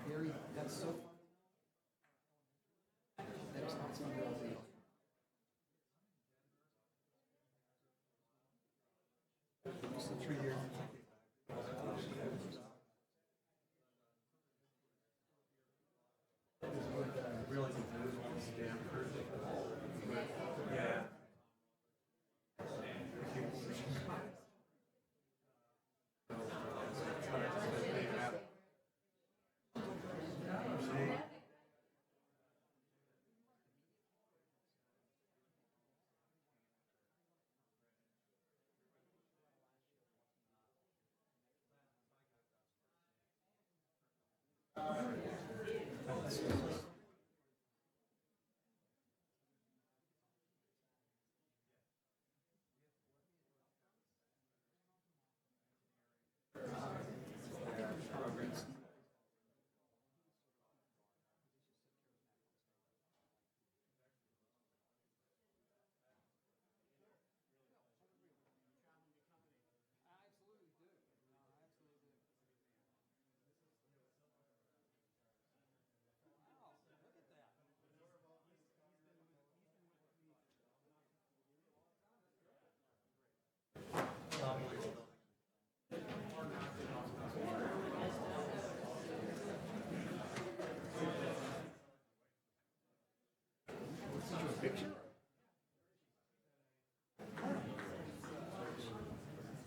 Gary, that's so funny. That is not something else. It's the 3 years. Really think there was one Stanford. Yeah.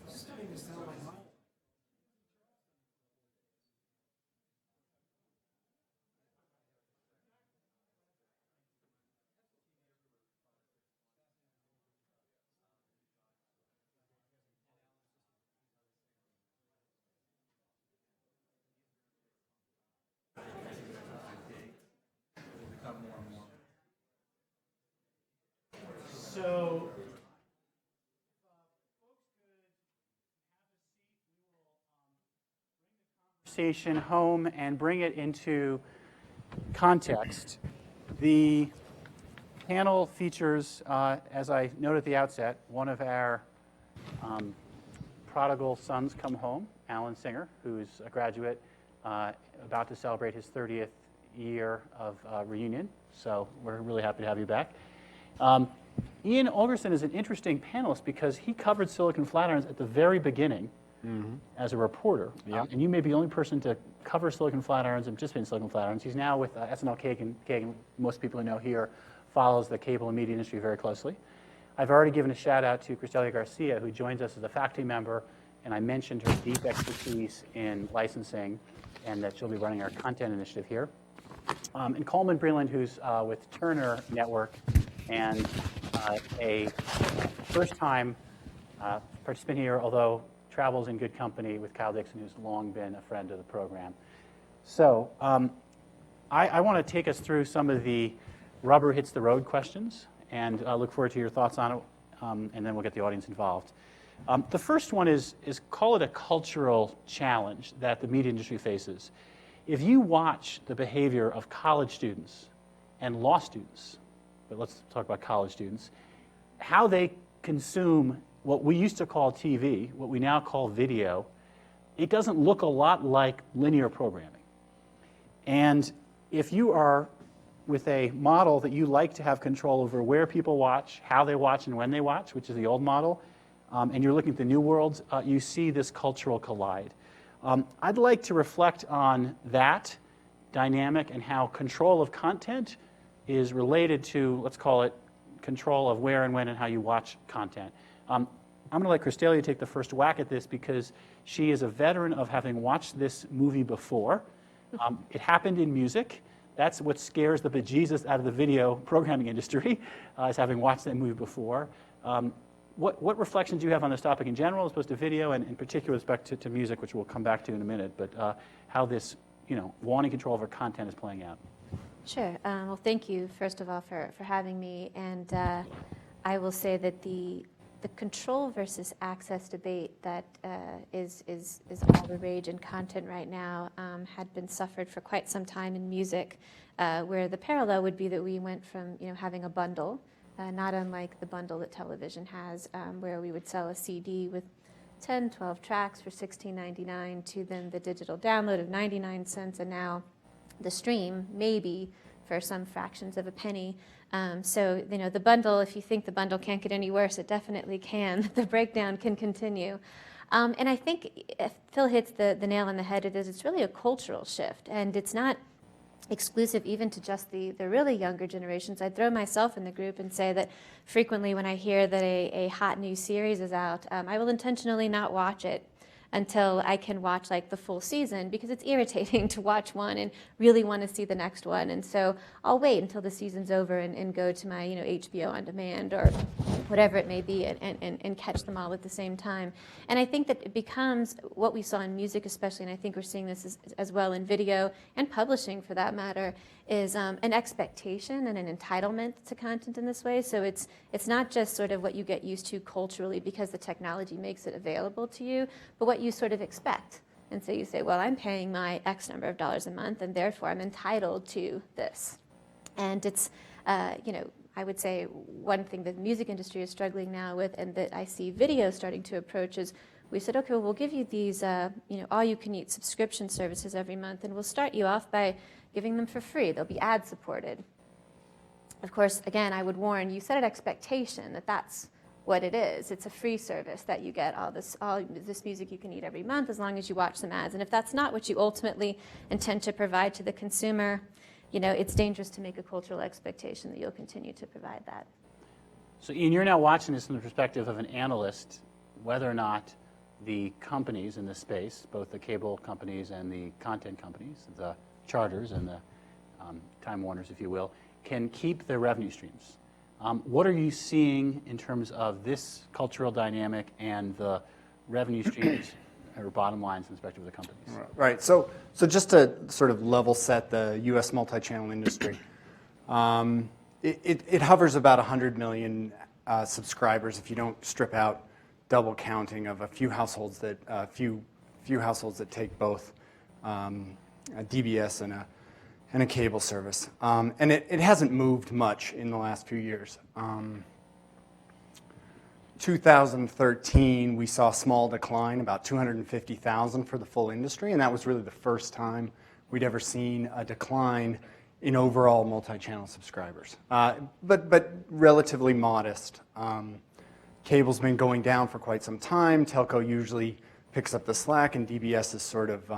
Starting to sound like my. Become more and more. So, conversation home and bring it into context. The panel features, as I noted at the outset, one of our prodigal sons come home, Alan Singer, who's a graduate, about to celebrate his 30th year of reunion. So we're really happy to have you back. Ian Olgerson is an interesting panelist because he covered Silicon Flatirons at the very beginning as a reporter. And you may be the only person to cover Silicon Flatirons and participate in Silicon Flatirons. He's now with SNL Kagan. Most people who know here follows the cable and media industry very closely. I've already given a shout out to Cristelia Garcia, who joins us as a faculty member, and I mentioned her deep expertise in licensing and that she'll be running our content initiative here. And Coleman Breland, who's with Turner Network and a first-time participant here, although travels in good company with Kyle Dixon, who's long been a friend of the program. So I want to take us through some of the rubber hits the road questions, and look forward to your thoughts on it, and then we'll get the audience involved. The first one is call it a cultural challenge that the media industry faces. If you watch the behavior of college students and law students, but let's talk about college students, how they consume what we used to call TV, what we now call video, it doesn't look a lot like linear programming. And if you are with a model that you like to have control over where people watch, how they watch, and when they watch, which is the old model, and you're looking at the new worlds, you see this cultural collide. I'd like to reflect on that dynamic and how control of content is related to, let's call it, control of where and when and how you watch content. I'm going to let Cristelia take the first whack at this because she is a veteran of having watched this movie before. It happened in music. That's what scares the bejesus out of the video programming industry, is having watched that movie before. What reflections do you have on this topic in general as opposed to video, and in particular with respect to music, which we'll come back to in a minute, but how this, wanting control over content is playing out? Sure. Well, thank you, first of all, for having me. And I will say that the control versus access debate that is all the rage in content right now had been suffered for quite some time in music, where the parallel would be that we went from having a bundle, not unlike the bundle that television has, where we would sell a CD with 10, 12 tracks for $16.99 to then the digital download of 99 cents, and now the stream maybe for some fractions of a penny. So, you know, the bundle, if you think the bundle can't get any worse, it definitely can. The breakdown can continue. And I think Phil hits the nail on the head. It's really a cultural shift, and it's not exclusive even to just the really younger generations. I'd throw myself in the group and say that frequently when I hear that a hot new series is out, I will intentionally not watch it until I can watch like the full season, because it's irritating to watch one and really want to see the next one. And so I'll wait until the season's over and go to my, you know, HBO on demand or whatever it may be, and catch them all at the same time. And I think that it becomes what we saw in music especially, and I think we're seeing this as well in video and publishing for that matter, is an expectation and an entitlement to content in this way. So it's not just sort of what you get used to culturally because the technology makes it available to you, but what you sort of expect. And so you say, well, I'm paying my X number of dollars a month, and therefore I'm entitled to this. And it's, you know, I would say one thing that the music industry is struggling now with, and that I see video starting to approach, is we said, okay, well, we'll give you these, you know, all-you-can-eat subscription services every month, and we'll start you off by giving them for free. They'll be ad-supported. Of course, again, I would warn, you set an expectation that that's what it is. It's a free service that you get all this music you can eat every month as long as you watch some ads. And if that's not what you ultimately intend to provide to the consumer, you know, it's dangerous to make a cultural expectation that you'll continue to provide that. So Ian, you're now watching this from the perspective of an analyst, whether or not the companies in this space, both the cable companies and the content companies, the Charters and the Time Warners, if you will, can keep their revenue streams. What are you seeing in terms of this cultural dynamic and the revenue streams or bottom lines in the perspective of the companies? Right. So just to sort of level set the U.S. multi-channel industry, it hovers about 100 million subscribers if you don't strip out double counting of a few households that few households that take both a DBS and a cable service, and it hasn't moved much in the last few years. 2013, we saw a small decline, about 250,000 for the full industry, and that was really the first time we'd ever seen a decline in overall multi-channel subscribers, but relatively modest. Cable's been going down for quite some time. Telco usually picks up the slack, and DBS is sort of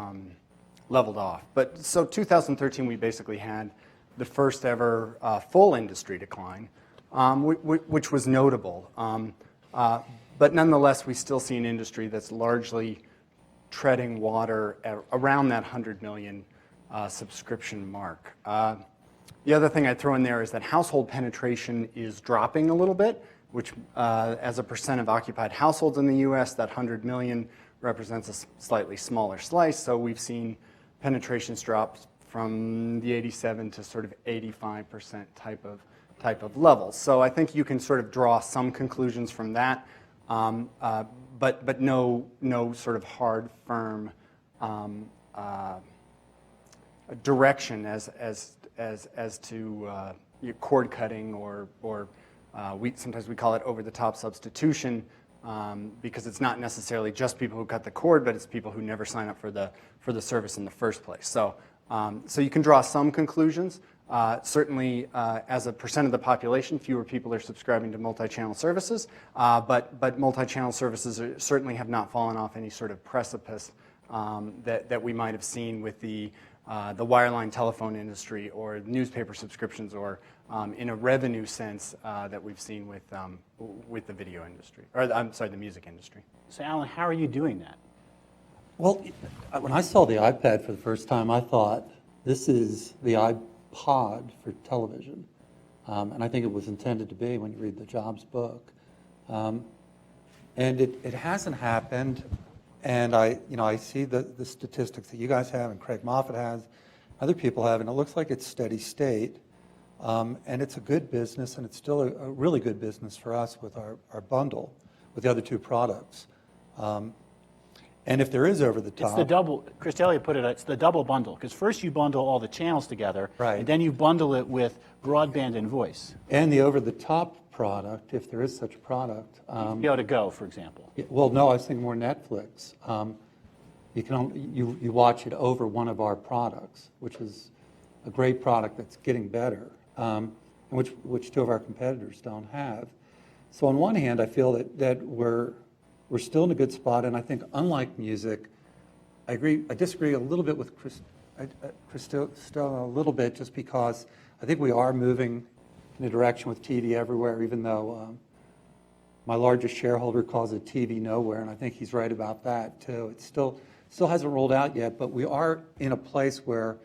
leveled off. But so 2013, we basically had the first ever full industry decline, which was notable. But nonetheless, we still see an industry that's largely treading water around that 100 million subscription mark. The other thing I'd throw in there is that household penetration is dropping a little bit, which as a percent of occupied households in the US, that 100 million represents a slightly smaller slice. So we've seen penetrations drop from the 87 to sort of 85% type of levels. So I think you can sort of draw some conclusions from that, but no sort of hard, firm direction as to cord cutting or sometimes we call it over-the-top substitution. Because it's not necessarily just people who cut the cord, but it's people who never sign up for the service in the first place. So you can draw some conclusions. Certainly, as a percent of the population, fewer people are subscribing to multi-channel services, but multi-channel services certainly have not fallen off any sort of precipice that we might have seen with the wireline telephone industry or newspaper subscriptions, or in a revenue sense that we've seen with the video industry, or I'm sorry, the music industry. So Alan, how are you doing that? Well, when I saw the iPad for the first time, I thought, this is the iPod for television. And I think it was intended to be when you read the Jobs book. And it hasn't happened. And I see the statistics that you guys have and Craig Moffett has, other people have, and it looks like it's steady state. And it's a good business, and it's still a really good business for us with our bundle, with the other two products. And if there is over the top... It's the double, Chris Elliott put it, it's the double bundle, because first you bundle all the channels together, right, and then you bundle it with broadband and voice. And the over-the-top product, if there is such a product. HBO to go, for example. Well, no, I was thinking more Netflix. You can only, you watch it over one of our products, which is a great product that's getting better, and which two of our competitors don't have. So on one hand, I feel that we're still in a good spot, and I think unlike music, I disagree a little bit with Christella a little bit, just because I think we are moving in a direction with TV everywhere, even though my largest shareholder calls it TV nowhere, and I think he's right about that too. It still hasn't rolled out yet, but we are in a place where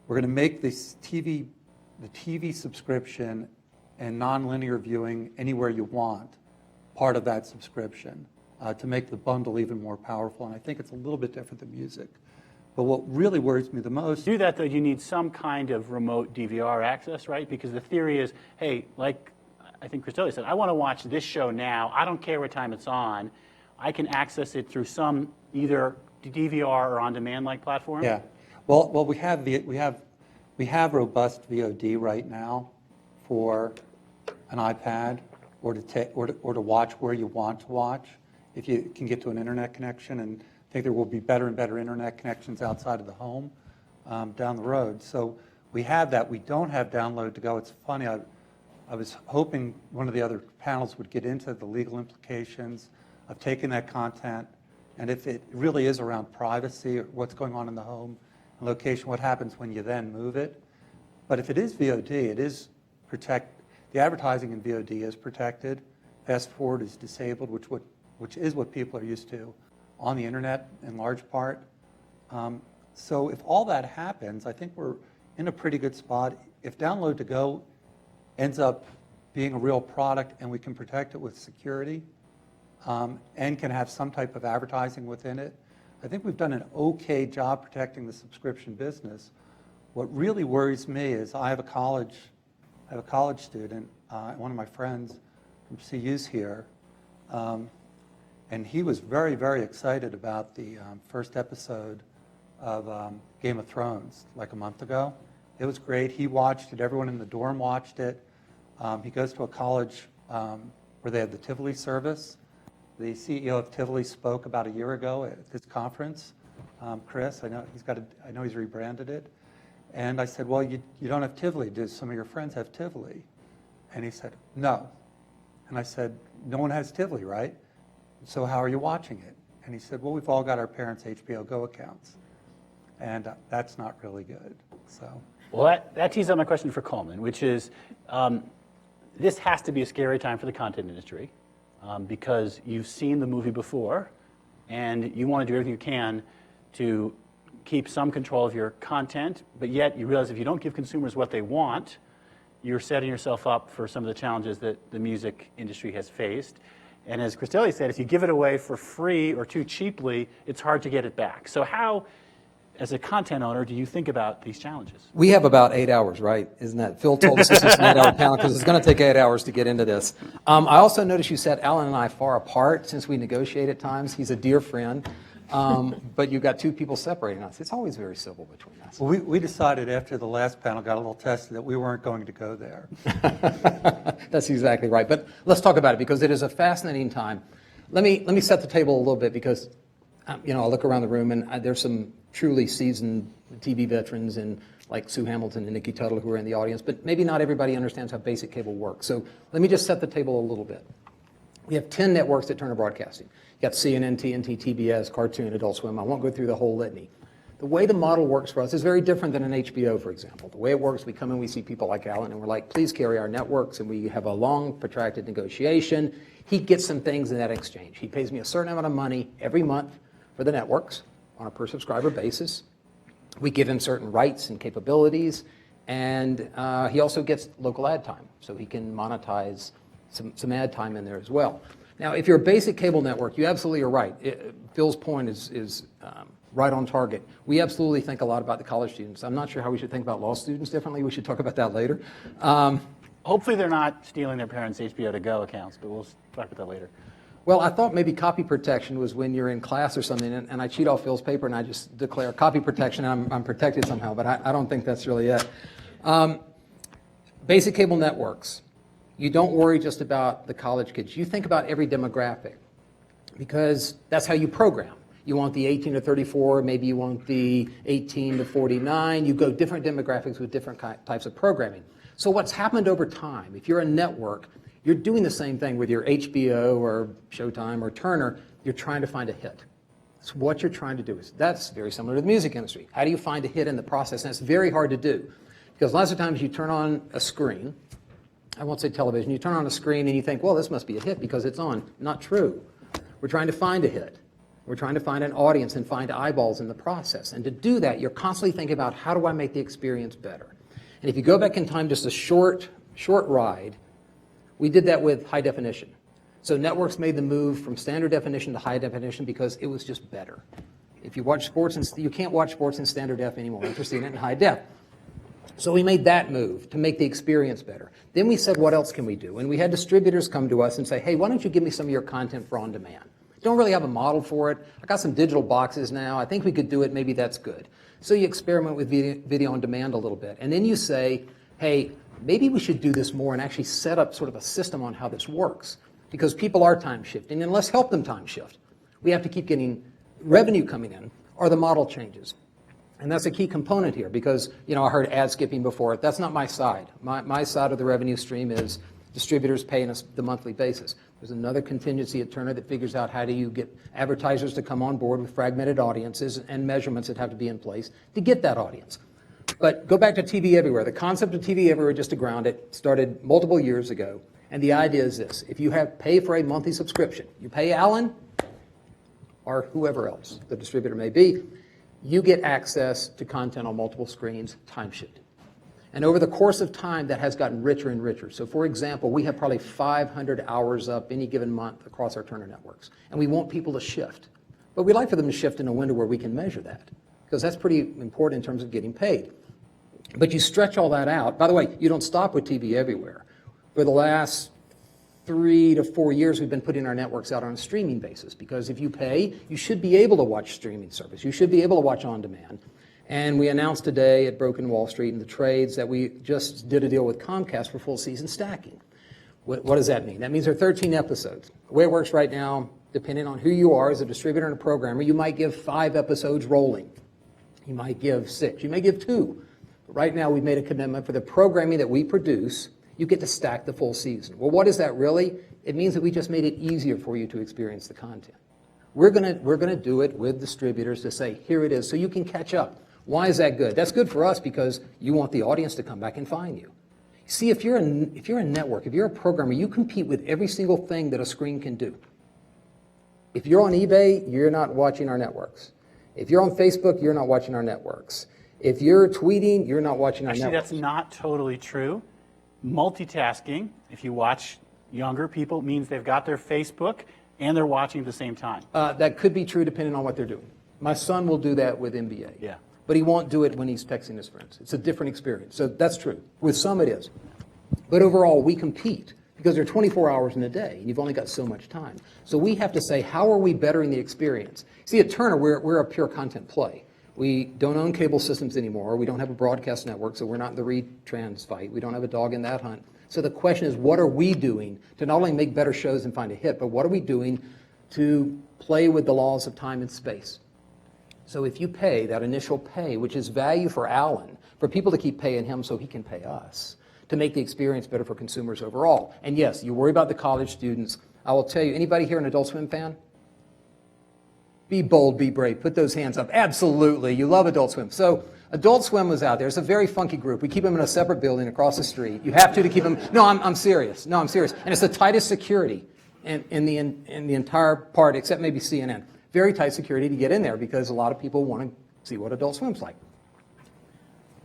we're going to make the TV subscription and nonlinear viewing anywhere you want part of that subscription to make the bundle even more powerful. And I think it's a little bit different than music. But what really worries me the most... To do that, though, you need some kind of remote DVR access, right? Because the theory is, hey, like I think Christella said, I want to watch this show now. I don't care what time it's on. I can access it through some either DVR or on-demand like platform. Yeah. Well, we have robust VOD right now for an iPad, or to watch where you want to watch, if you can get to an internet connection. And I think there will be better and better internet connections outside of the home down the road. So we have that. We don't have download to go. It's funny. I was hoping one of the other panels would get into the legal implications of taking that content, and if it really is around privacy or what's going on in the home and location, what happens when you then move it. But if it is VOD, it is the advertising in VOD is protected. Fast forward is disabled, which is what people are used to on the internet in large part. So if all that happens, I think we're in a pretty good spot. If download to go ends up being a real product and we can protect it with security and can have some type of advertising within it, I think we've done an okay job protecting the subscription business. What really worries me is I have a college student, one of my friends from CU's here, and he was very, very excited about the first episode of Game of Thrones like a month ago. It was great. He watched it. Everyone in the dorm watched it. He goes to a college where they have the Tivoli service. The CEO of Tivoli spoke about a year ago at this conference. Chris, I know he's rebranded it. And I said, well, you don't have Tivoli. Do some of your friends have Tivoli? And he said, no. And I said, no one has Tivoli, right? So how are you watching it? And he said, well, we've all got our parents' HBO Go accounts. And that's not really good. So. Well, that tees up my question for Coleman, which is, this has to be a scary time for the content industry because you've seen the movie before, and you want to do everything you can to keep some control of your content, but yet you realize if you don't give consumers what they want, you're setting yourself up for some of the challenges that the music industry has faced. And as Christella said, if you give it away for free or too cheaply, it's hard to get it back. So how, as a content owner, do you think about these challenges? We have about 8 hours, right? Isn't that? Phil told us this is an 8-hour panel because it's going to take 8 hours to get into this. I also noticed you said Alan and I far apart since we negotiate at times. He's a dear friend. But you've got two people separating us. It's always very civil between us. Well, we decided after the last panel got a little tested that we weren't going to go there. That's exactly right. But let's talk about it because it is a fascinating time. Let me set the table a little bit because, I look around the room and there's some truly seasoned TV veterans and like Sue Hamilton and Nikki Tuttle who are in the audience, but maybe not everybody understands how basic cable works. So let me just set the table a little bit. We have 10 networks at Turner Broadcasting. You got CNN, TNT, TBS, Cartoon, Adult Swim. I won't go through the whole litany. The way the model works for us is very different than an HBO, for example. The way it works, we come in, we see people like Alan, and we're like, please carry our networks, and we have a long, protracted negotiation. He gets some things in that exchange. He pays me a certain amount of money every month for the networks on a per-subscriber basis. We give him certain rights and capabilities, and he also gets local ad time, so he can monetize some ad time in there as well. Now, if you're a basic cable network, you absolutely are right. Phil's point is right on target. We absolutely think a lot about the college students. I'm not sure how we should think about law students differently. We should talk about that later. Hopefully they're not stealing their parents' HBO to go accounts, but we'll talk about that later. Well, I thought maybe copy protection was when you're in class or something, and I cheat off Phil's paper and I just declare copy protection and I'm protected somehow, but I don't think that's really it. Basic cable networks. you don't worry just about the college kids. You think about every demographic, because that's how you program. You want the 18 to 34, maybe you want the 18 to 49. You go different demographics with different types of programming. So what's happened over time, if you're a network, you're doing the same thing with your HBO or Showtime or Turner. You're trying to find a hit. So what you're trying to do is, that's very similar to the music industry. How do you find a hit in the process? And it's very hard to do, because lots of times you turn on a screen, I won't say television, you turn on a screen and you think, well, this must be a hit because it's on. Not true. We're trying to find a hit. We're trying to find an audience and find eyeballs in the process. And to do that, you're constantly thinking about, how do I make the experience better? And if you go back in time just a short ride, we did that with high definition. So networks made the move from standard definition to high definition because it was just better. If you watch sports, you can't watch sports in standard def anymore. You're seeing it in high def. So we made that move to make the experience better. Then we said, what else can we do? And we had distributors come to us and say, hey, why don't you give me some of your content for on demand? Don't really have a model for it. I got some digital boxes now. I think we could do it. Maybe that's good. So you experiment with video on demand a little bit. And then you say, hey, maybe we should do this more and actually set up sort of a system on how this works. Because people are time shifting, and let's help them time shift. We have to keep getting revenue coming in, or the model changes. And that's a key component here, because I heard ad skipping before. That's not my side. My side of the revenue stream is distributors paying us the monthly basis. There's another contingency at Turner that figures out how do you get advertisers to come on board with fragmented audiences and measurements that have to be in place to get that audience. But go back to TV Everywhere. The concept of TV Everywhere, just to ground it, started multiple years ago. And the idea is this: if you pay for a monthly subscription, you pay Alan or whoever else the distributor may be, you get access to content on multiple screens, time shifted. And over the course of time, that has gotten richer and richer. So for example, we have probably 500 hours up any given month across our Turner networks. And we want people to shift. But we like for them to shift in a window where we can measure that, because that's pretty important in terms of getting paid. But you stretch all that out. By the way, you don't stop with TV Everywhere. For the last 3 to 4 years, we've been putting our networks out on a streaming basis, because if you pay, you should be able to watch streaming service. You should be able to watch on demand. And we announced today at Broken Wall Street in the trades that we just did a deal with Comcast for full season stacking. What does that mean? That means there are 13 episodes. The way it works right now, depending on who you are as a distributor and a programmer, you might give 5 episodes rolling. You might give 6. You may give 2. But right now, we've made a commitment for the programming that we produce. You get to stack the full season. Well, what is that really? It means that we just made it easier for you to experience the content. We're gonna do it with distributors to say, here it is, so you can catch up. Why is that good? That's good for us because you want the audience to come back and find you. See, if you're a network, if you're a programmer, you compete with every single thing that a screen can do. If you're on eBay, you're not watching our networks. If you're on Facebook, you're not watching our networks. If you're tweeting, you're not watching our Actually, networks. that's not totally true. Multitasking, if you watch younger people, means they've got their Facebook and they're watching at the same time. That could be true depending on what they're doing. My son will do that with NBA. Yeah. But he won't do it when he's texting his friends. It's a different experience. So that's true. With some it is. But overall, we compete because there are 24 hours in a day, and you've only got so much time. So we have to say, how are we bettering the experience? See, at Turner, we're a pure content play. We don't own cable systems anymore. We don't have a broadcast network, so we're not in the retrans fight. We don't have a dog in that hunt. So the question is, what are we doing to not only make better shows and find a hit, but what are we doing to play with the laws of time and space? So if you pay that initial pay, which is value for Alan, for people to keep paying him so he can pay us, to make the experience better for consumers overall. And yes, you worry about the college students. I will tell you, anybody here an Adult Swim fan? Be bold, be brave, put those hands up. Absolutely, you love Adult Swim. So Adult Swim was out there. It's a very funky group. We keep them in a separate building across the street. You have to keep them. No, I'm serious. No, I'm serious. And it's the tightest security in the entire part, except maybe CNN. Very tight security to get in there because a lot of people want to see what Adult Swim's like.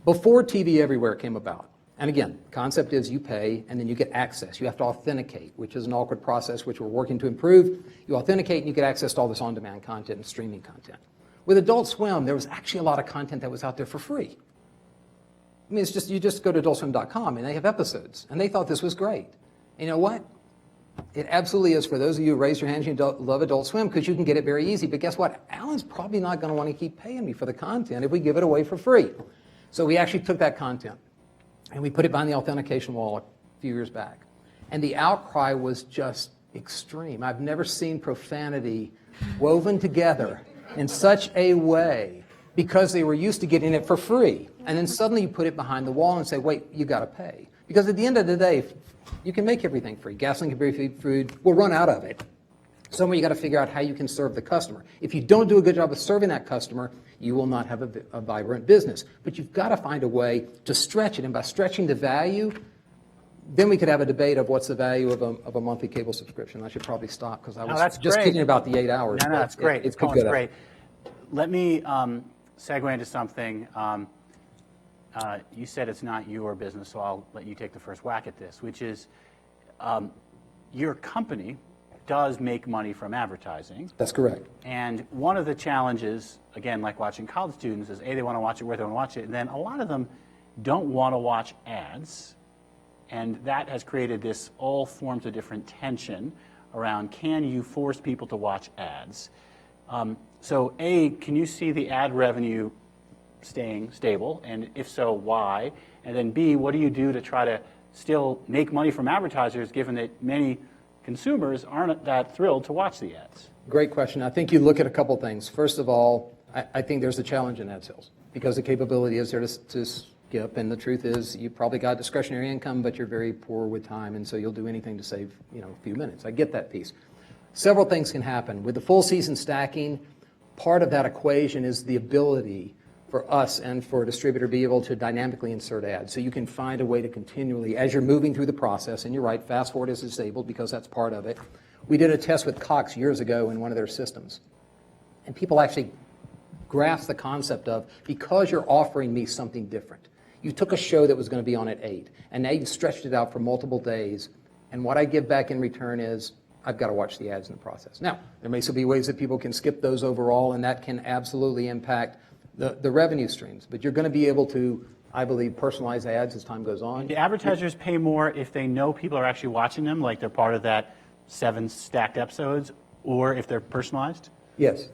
Before TV Everywhere came about, and again, concept is you pay and then you get access. You have to authenticate, which is an awkward process which we're working to improve. You authenticate and you get access to all this on-demand content and streaming content. With Adult Swim, there was actually a lot of content that was out there for free. I mean, it's just, you just go to adultswim.com and they have episodes. And they thought this was great. And you know what? It absolutely is. For those of you who raise your hands, you love Adult Swim because you can get it very easy. But guess what? Alan's probably not going to want to keep paying me for the content if we give it away for free. So we actually took that content and we put it behind the authentication wall a few years back. and the outcry was just extreme. I've never seen profanity woven together in such a way because they were used to getting it for free. And then suddenly you put it behind the wall and say, wait, you got to pay. Because at the end of the day, you can make everything free. Gasoline can be free, food, we'll run out of it. Somewhere you got to figure out how you can serve the customer. If you don't do a good job of serving that customer, you will not have a vibrant business. But you've got to find a way to stretch it. And by stretching the value, then we could have a debate of what's the value of a monthly cable subscription. I should probably stop because I was that's just great. kidding about the 8 hours. No, but that's great. It's Colin's good. great. Let me segue into something. You said it's not your business, so I'll let you take the first whack at this, which is your company does make money from advertising. That's correct. And one of the challenges, again, like watching college students, is A, they want to watch it where they want to watch it, and then a lot of them don't want to watch ads. And that has created this all forms of different tension around, can you force people to watch ads? So A, can you see the ad revenue staying stable? And if so, why? And then B, what do you do to try to still make money from advertisers, given that many consumers aren't that thrilled to watch the ads? Great question. I think you look at a couple things. First of all, I think there's a challenge in ad sales because the capability is there to skip, and the truth is you probably got discretionary income, but you're very poor with time, and so you'll do anything to save a few minutes. I get that piece. Several things can happen. With the full season stacking, part of that equation is the ability for us and for a distributor to be able to dynamically insert ads. So you can find a way to continually, as you're moving through the process, and you're right, fast forward is disabled because that's part of it. We did a test with Cox years ago in one of their systems. And people actually grasped the concept of, because you're offering me something different. You took a show that was going to be on at 8, and now you stretched it out for multiple days, and what I give back in return is, I've got to watch the ads in the process. Now, there may still be ways that people can skip those overall, and that can absolutely impact the revenue streams. But you're going to be able to, I believe, personalize ads as time goes on. Do advertisers pay more if they know people are actually watching them, like they're part of that 7 stacked episodes, or if they're personalized? Yes.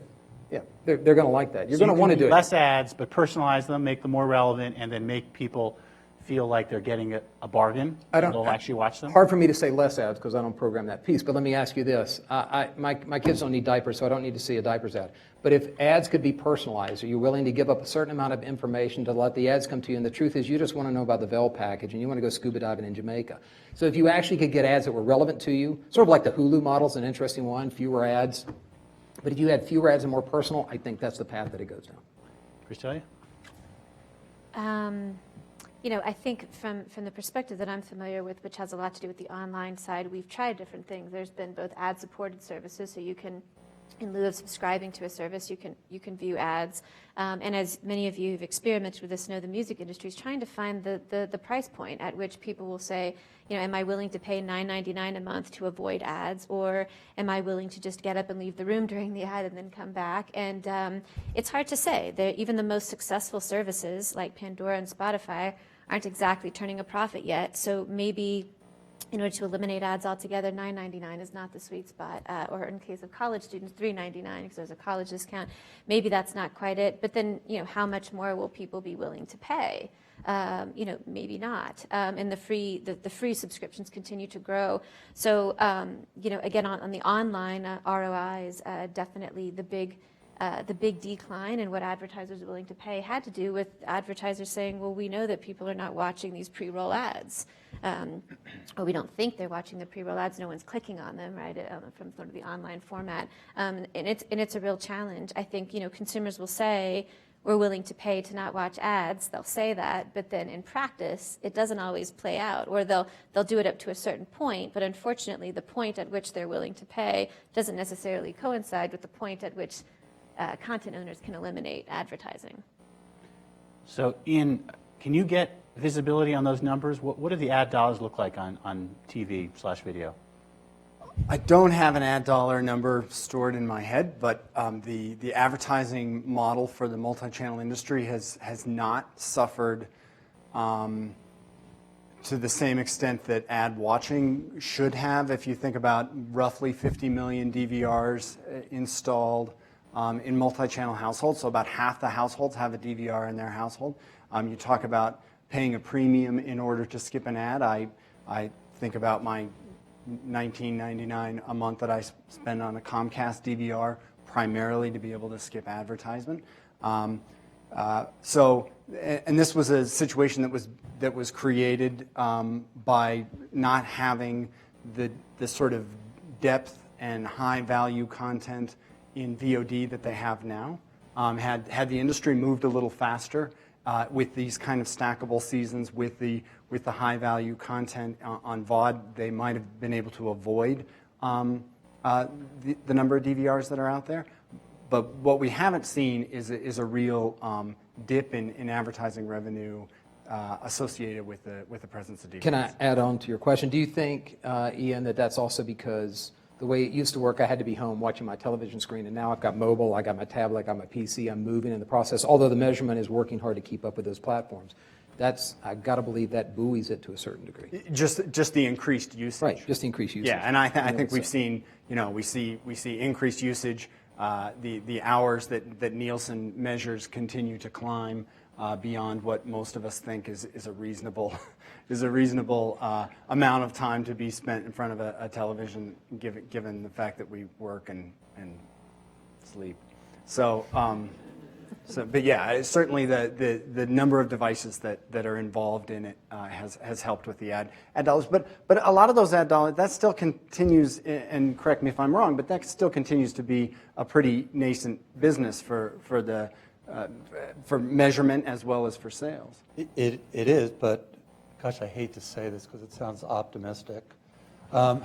Yeah, they're going to like that. You're going to want to do it. Less ads, but personalize them, make them more relevant, and then make people feel like they're getting a bargain. They'll actually watch them. Hard for me to say less ads because I don't program that piece. But let me ask you this: my kids don't need diapers, so I don't need to see a diapers ad. But if ads could be personalized, are you willing to give up a certain amount of information to let the ads come to you? And the truth is, you just want to know about the Vel package, and you want to go scuba diving in Jamaica. So if you actually could get ads that were relevant to you, sort of like the Hulu model's an interesting one, fewer ads. But if you had fewer ads and more personal, I think that's the path that it goes down. Christelia? I think from the perspective that I'm familiar with, which has a lot to do with the online side, we've tried different things. There's been both ad-supported services, so you can, in lieu of subscribing to a service, you can view ads. And as many of you who've experimented with this know, the music industry is trying to find the price point at which people will say, am I willing to pay $9.99 a month to avoid ads, or am I willing to just get up and leave the room during the ad and then come back? And it's hard to say. Even the most successful services like Pandora and Spotify aren't exactly turning a profit yet. So maybe in order to eliminate ads altogether, $9.99 is not the sweet spot. Or in case of college students, $3.99 because there's a college discount. Maybe that's not quite it. But then, how much more will people be willing to pay? Maybe not. And the free subscriptions continue to grow. So, again, on the online, ROI is definitely the big decline in what advertisers are willing to pay had to do with advertisers saying, well, we know that people are not watching these pre-roll ads. Or we don't think they're watching the pre-roll ads. No one's clicking on them, right, from sort of the online format. And it's a real challenge. I think, consumers will say, we're willing to pay to not watch ads. They'll say that, but then in practice, it doesn't always play out. Or they'll do it up to a certain point, but unfortunately, the point at which they're willing to pay doesn't necessarily coincide with the point at which content owners can eliminate advertising. So can you get visibility on those numbers? What do the ad dollars look like on TV/video? I don't have an ad dollar number stored in my head, but the advertising model for the multi-channel industry has not suffered to the same extent that ad watching should have. If you think about roughly 50 million DVRs installed in multi-channel households, so about half the households have a DVR in their household. You talk about paying a premium in order to skip an ad. I think about my $19.99 a month that I spend on a Comcast DVR, primarily to be able to skip advertisement. And this was a situation that was created by not having the sort of depth and high value content in VOD that they have now. Had the industry moved a little faster with these kind of stackable seasons with the high value content on VOD, they might have been able to avoid the number of DVRs that are out there. But what we haven't seen is a real dip in advertising revenue associated with the presence of DVRs. Can I add on to your question? Do you think, Ian, that that's also because the way it used to work, I had to be home watching my television screen, and now I've got mobile, I got my tablet, I got my PC, I'm moving in the process, although the measurement is working hard to keep up with those platforms. I've got to believe that buoys it to a certain degree. Just the increased usage. Right, just increased usage. Yeah, and I think we've seen, we see increased usage. The hours that Nielsen measures continue to climb beyond what most of us think is a reasonable amount of time to be spent in front of a television, given the fact that we work and sleep. But yeah, certainly the number of devices that are involved in it has helped with the ad dollars. But a lot of those ad dollars, that still continues, and correct me if I'm wrong, but that still continues to be a pretty nascent business for measurement as well as for sales. It is, but gosh, I hate to say this because it sounds optimistic. But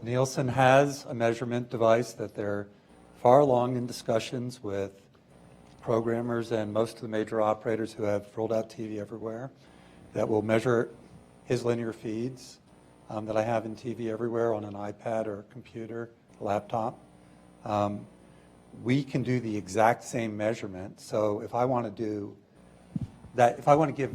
Nielsen has a measurement device that they're far along in discussions with programmers and most of the major operators who have rolled out TV everywhere that will measure his linear feeds that I have in TV everywhere on an iPad or a computer, laptop. We can do the exact same measurement. So if I want to do that, if I want to give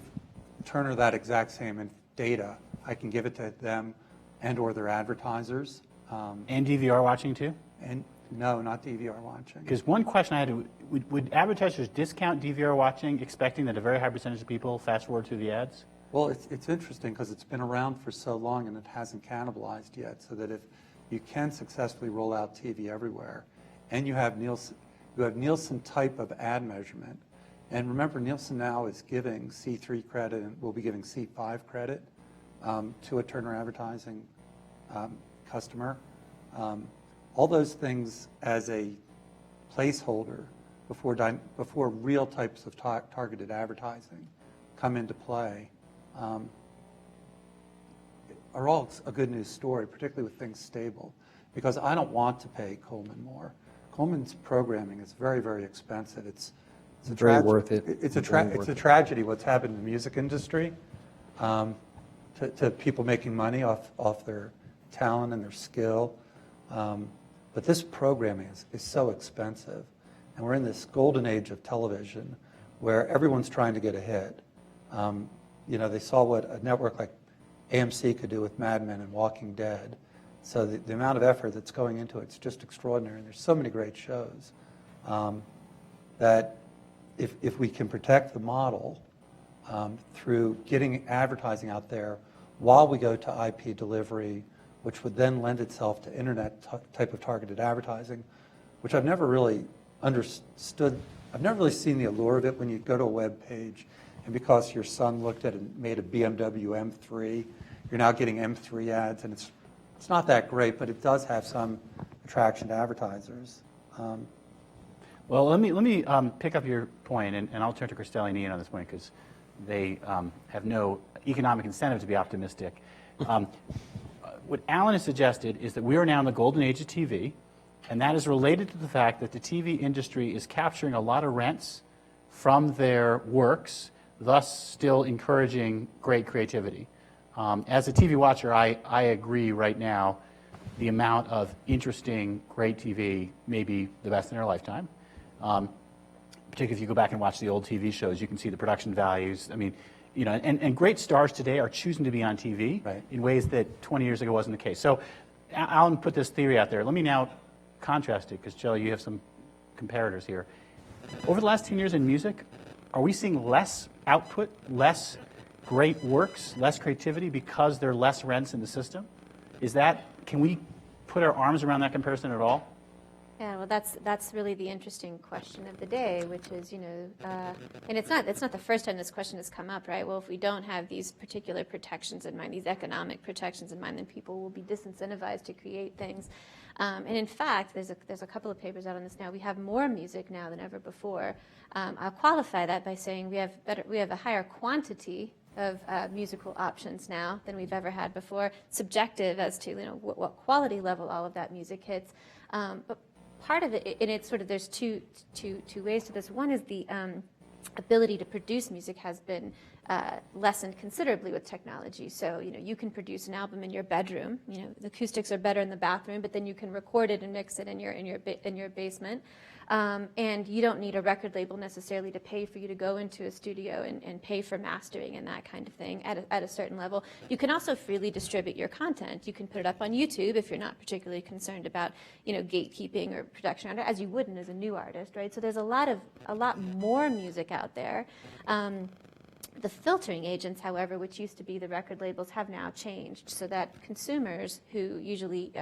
Turner that exact same data, I can give it to them and or their advertisers. And DVR watching too? And no, not DVR watching. Because one question I had, would advertisers discount DVR watching, expecting that a very high percentage of people fast forward through the ads? Well, it's interesting because it's been around for so long and it hasn't cannibalized yet, so that if you can successfully roll out TV everywhere, and you have Nielsen type of ad measurement, and remember Nielsen now is giving C3 credit and will be giving C5 credit to a Turner Advertising customer. All those things as a placeholder before real types of targeted advertising come into play are all a good news story, particularly with things stable, because I don't want to pay Coleman more. Coleman's programming is very, very expensive. It's very worth it. It's a tragedy what's happened in the music industry to people making money off their talent and their skill. But this programming is so expensive. And we're in this golden age of television where everyone's trying to get ahead. They saw what a network like AMC could do with Mad Men and Walking Dead. So the amount of effort that's going into it's just extraordinary. And there's so many great shows that if we can protect the model through getting advertising out there while we go to IP delivery, which would then lend itself to internet type of targeted advertising, which I've never really understood. I've never really seen the allure of it when you go to a web page, and because your son looked at and made a BMW M3, you're now getting M3 ads, and it's not that great, but it does have some attraction to advertisers. Well, let me pick up your point, and I'll turn to Christelle and Ian on this point because they have no economic incentive to be optimistic. What Alan has suggested is that we are now in the golden age of TV, and that is related to the fact that the TV industry is capturing a lot of rents from their works, thus still encouraging great creativity. As a TV watcher, I agree right now the amount of interesting, great TV may be the best in our lifetime. Particularly if you go back and watch the old TV shows, you can see the production values. I mean, and great stars today are choosing to be on TV in ways that 20 years ago wasn't the case. So Alan put this theory out there. Let me now contrast it, because, Jill, you have some comparators here. Over the last 10 years in music, are we seeing less output, less great works, less creativity because there are less rents in the system? Can we put our arms around that comparison at all? Yeah, well, that's really the interesting question of the day, which is, and it's not the first time this question has come up, right? Well, if we don't have these particular protections in mind, these economic protections in mind, then people will be disincentivized to create things. And in fact, there's a couple of papers out on this now. We have more music now than ever before. I'll qualify that by saying we have a higher quantity of musical options now than we've ever had before. Subjective as to what quality level all of that music hits, but part of it, and it's sort of, there's two ways to this. One is the ability to produce music has been lessened considerably with technology. So, you can produce an album in your bedroom. The acoustics are better in the bathroom, but then you can record it and mix it in your basement. And you don't need a record label necessarily to pay for you to go into a studio and pay for mastering and that kind of thing at a certain level. You can also freely distribute your content. You can put it up on YouTube if you're not particularly concerned about, gatekeeping or production, as you wouldn't as a new artist, right? So there's a lot more music out there. The filtering agents, however, which used to be the record labels, have now changed so that consumers who usually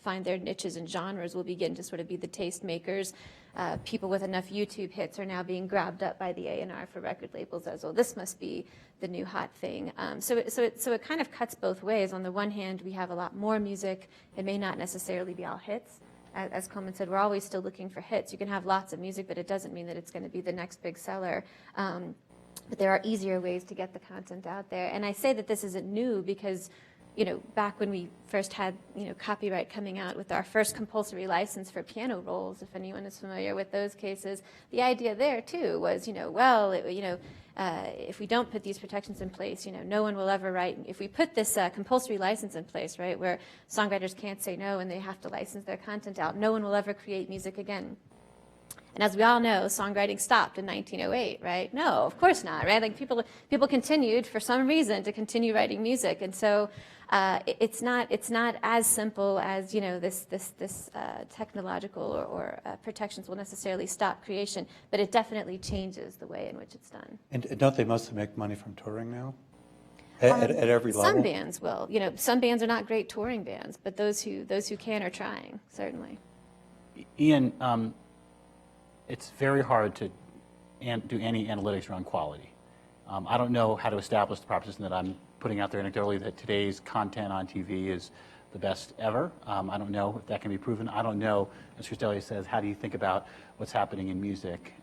find their niches and genres will begin to sort of be the taste makers. People with enough YouTube hits are now being grabbed up by the A&R for record labels as, well, this must be the new hot thing. So it kind of cuts both ways. On the one hand, we have a lot more music. It may not necessarily be all hits. As Coleman said, we're always still looking for hits. You can have lots of music, but it doesn't mean that it's going to be the next big seller. But there are easier ways to get the content out there. And I say that this isn't new because, back when we first had, copyright coming out with our first compulsory license for piano rolls, if anyone is familiar with those cases, the idea there too was, if we don't put these protections in place, no one will ever write. If we put this compulsory license in place, right, where songwriters can't say no and they have to license their content out, no one will ever create music again. And as we all know, songwriting stopped in 1908, right? No, of course not, right? Like people continued for some reason to continue writing music, and so it's not as simple as this technological or protections will necessarily stop creation, but it definitely changes the way in which it's done. And don't they mostly make money from touring now? At every level? Some bands will. Some bands are not great touring bands, but those who can are trying, certainly. Ian, it's very hard to do any analytics around quality. I don't know how to establish the proposition that I'm putting out there anecdotally that today's content on TV is the best ever. I don't know if that can be proven. I don't know, as Christelia says, how do you think about what's happening in music?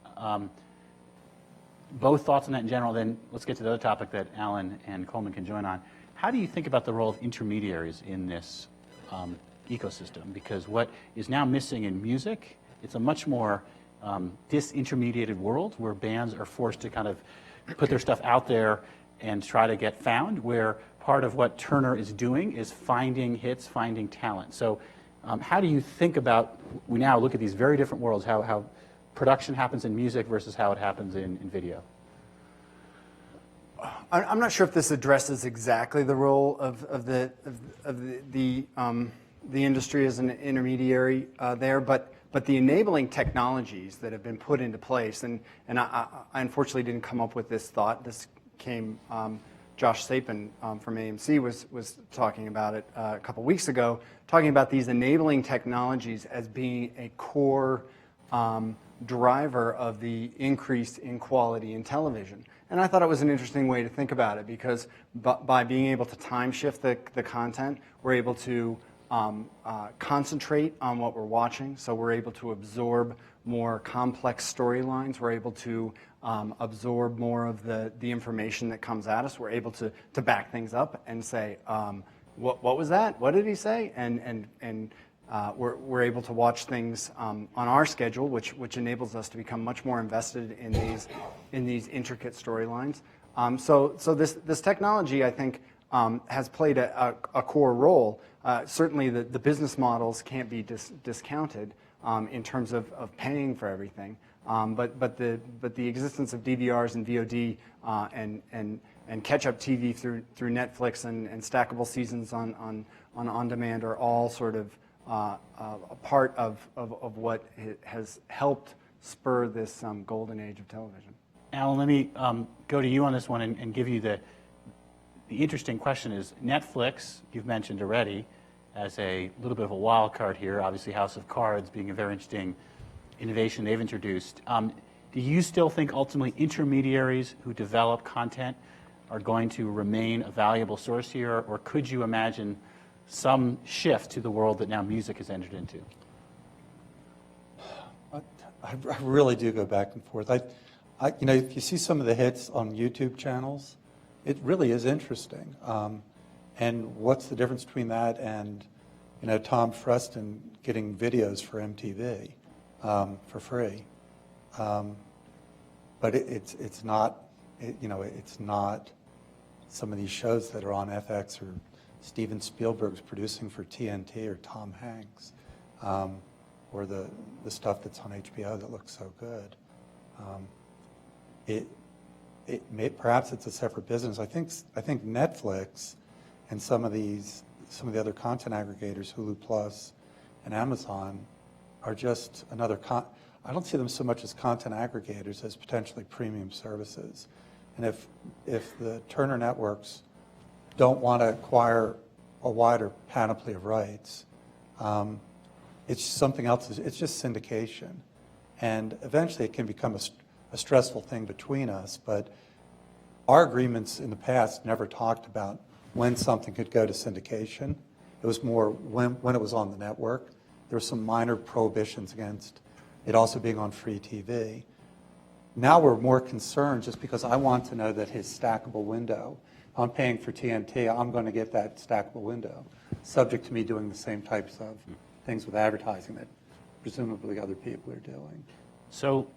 Both thoughts on that in general, then let's get to the other topic that Alan and Coleman can join on. How do you think about the role of intermediaries in this ecosystem? Because what is now missing in music, it's a much more disintermediated world where bands are forced to kind of put their stuff out there and try to get found, where part of what Turner is doing is finding hits, finding talent. So how do you think about, we now look at these very different worlds, how production happens in music versus how it happens in video? I'm not sure if this addresses exactly the role of the industry as an intermediary there, but the enabling technologies that have been put into place, and I unfortunately didn't come up with this thought. This came, Josh Sapin from AMC was talking about it a couple weeks ago, talking about these enabling technologies as being a core driver of the increase in quality in television. And I thought it was an interesting way to think about it because by being able to time shift the content, we're able to concentrate on what we're watching, so we're able to absorb more complex storylines. We're able to absorb more of the information that comes at us. We're able to back things up and say, what was that? What did he say? And we're able to watch things on our schedule, which enables us to become much more invested in these intricate storylines. So this technology, I think, has played a core role. Certainly the business models can't be discounted in terms of paying for everything, but the existence of DVRs and VOD and catch-up TV through Netflix and stackable seasons on demand are all sort of a part of what has helped spur this golden age of television. Alan, let me go to you on this one and give you the the interesting question is Netflix, you've mentioned already, as a little bit of a wild card here, obviously House of Cards being a very interesting innovation they've introduced. Do you still think ultimately intermediaries who develop content are going to remain a valuable source here, or could you imagine some shift to the world that now music has entered into? I really do go back and forth. If you see some of the hits on YouTube channels, it really is interesting. And what's the difference between that and, Tom Freston getting videos for MTV for free? But it's not, it's not some of these shows that are on FX or Steven Spielberg's producing for TNT or Tom Hanks, or the stuff that's on HBO that looks so good. Perhaps it's a separate business. I think Netflix and some of the other content aggregators, Hulu Plus and Amazon, are just another. I don't see them so much as content aggregators as potentially premium services. And if the Turner networks don't want to acquire a wider panoply of rights, it's something else. It's just syndication, and eventually it can become a stressful thing between us. But our agreements in the past never talked about when something could go to syndication. It was more when it was on the network. There were some minor prohibitions against it also being on free TV. Now we're more concerned just because I want to know that his stackable window, I'm paying for TNT, I'm going to get that stackable window, subject to me doing the same types of things with advertising that presumably other people are doing. So,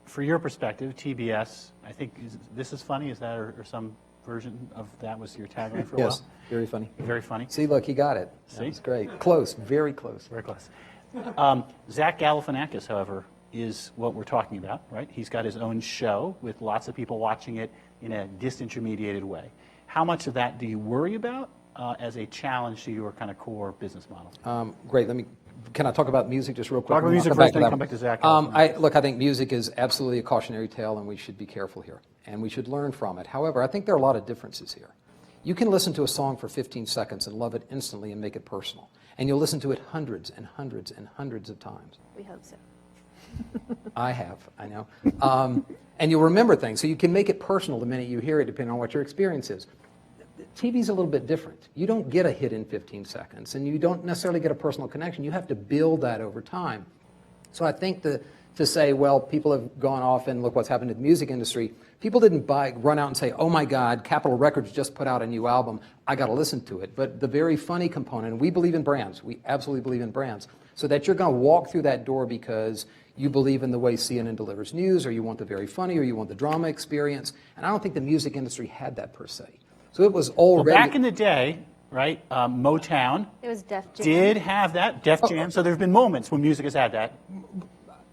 for your perspective, TBS, I think, this is funny, is that, or some version of that was your tagline for a Yes, while? very funny. Very funny. See, look, he got it. See? That was great. Close, very close. Very close. Zach Galifianakis, however, is what we're talking about, right? He's got his own show with lots of people watching it in a disintermediated way. How much of that do you worry about as a challenge to your kind of core business model? Great. Can I talk about music just real quick? Talk about and music I'll first, to then that come one. back to Zach. I think music is absolutely a cautionary tale, and we should be careful here, and we should learn from it. However, I think there are a lot of differences here. You can listen to a song for 15 seconds and love it instantly and make it personal, and you'll listen to it hundreds and hundreds and hundreds of times. We hope so. I have, I know. And you'll remember things, so you can make it personal the minute you hear it, depending on what your experience is. TV's a little bit different. You don't get a hit in 15 seconds, and you don't necessarily get a personal connection. You have to build that over time. So I think to say, well, people have gone off and look what's happened to the music industry. People didn't run out and say, oh my God, Capitol Records just put out a new album. I got to listen to it. But the very funny component, and we believe in brands. We absolutely believe in brands. So that you're going to walk through that door because you believe in the way CNN delivers news, or you want the very funny, or you want the drama experience. And I don't think the music industry had that per se. So it was already... Well, back in the day, right, Motown It was Def Jam. did have that, Def Jam, so there have been moments when music has had that.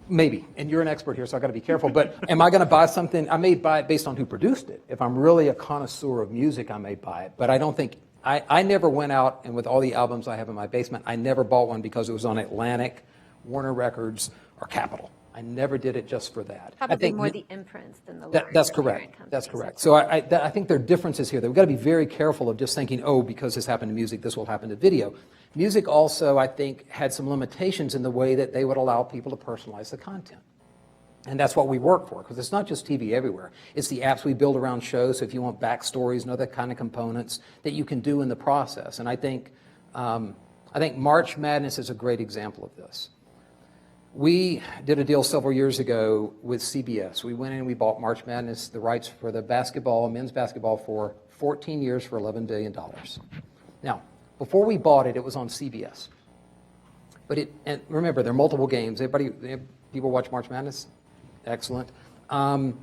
Maybe, and you're an expert here, so I got to be careful. But am I going to buy something? I may buy it based on who produced it. If I'm really a connoisseur of music, I may buy it. But I don't think I never went out and with all the albums I have in my basement, I never bought one because it was on Atlantic, Warner Records, or Capitol. I never did it just for that. Probably I think more the imprints than the that's larger correct. parent companies. That's correct. So I think there are differences here. That we've got to be very careful of just thinking, oh, because this happened to music, this will happen to video. Music also, I think, had some limitations in the way that they would allow people to personalize the content. And that's what we work for, because it's not just TV everywhere. It's the apps we build around shows, so if you want backstories and other kind of components that you can do in the process. And I think March Madness is a great example of this. We did a deal several years ago with CBS. We went in and we bought March Madness, the rights for the basketball, men's basketball, for 14 years for $11 billion. Now, before we bought it, it was on CBS. And remember, there are multiple games. People watch March Madness? Excellent. When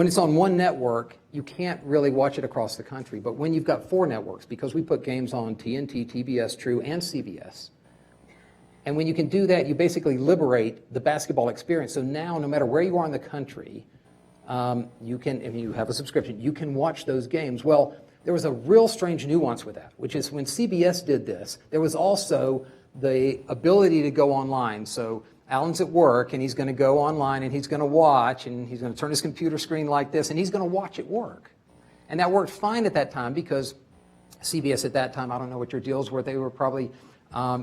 it's on one network, you can't really watch it across the country. But when you've got 4 networks, because we put games on TNT, TBS, True, and CBS, and when you can do that, you basically liberate the basketball experience. So now, no matter where you are in the country, you can, if you have a subscription, you can watch those games. Well, there was a real strange nuance with that, which is when CBS did this, there was also the ability to go online. So Alan's at work, and he's going to go online, and he's going to watch, and he's going to turn his computer screen like this, and he's going to watch at work. And that worked fine at that time because CBS at that time, I don't know what your deals were, they were probably,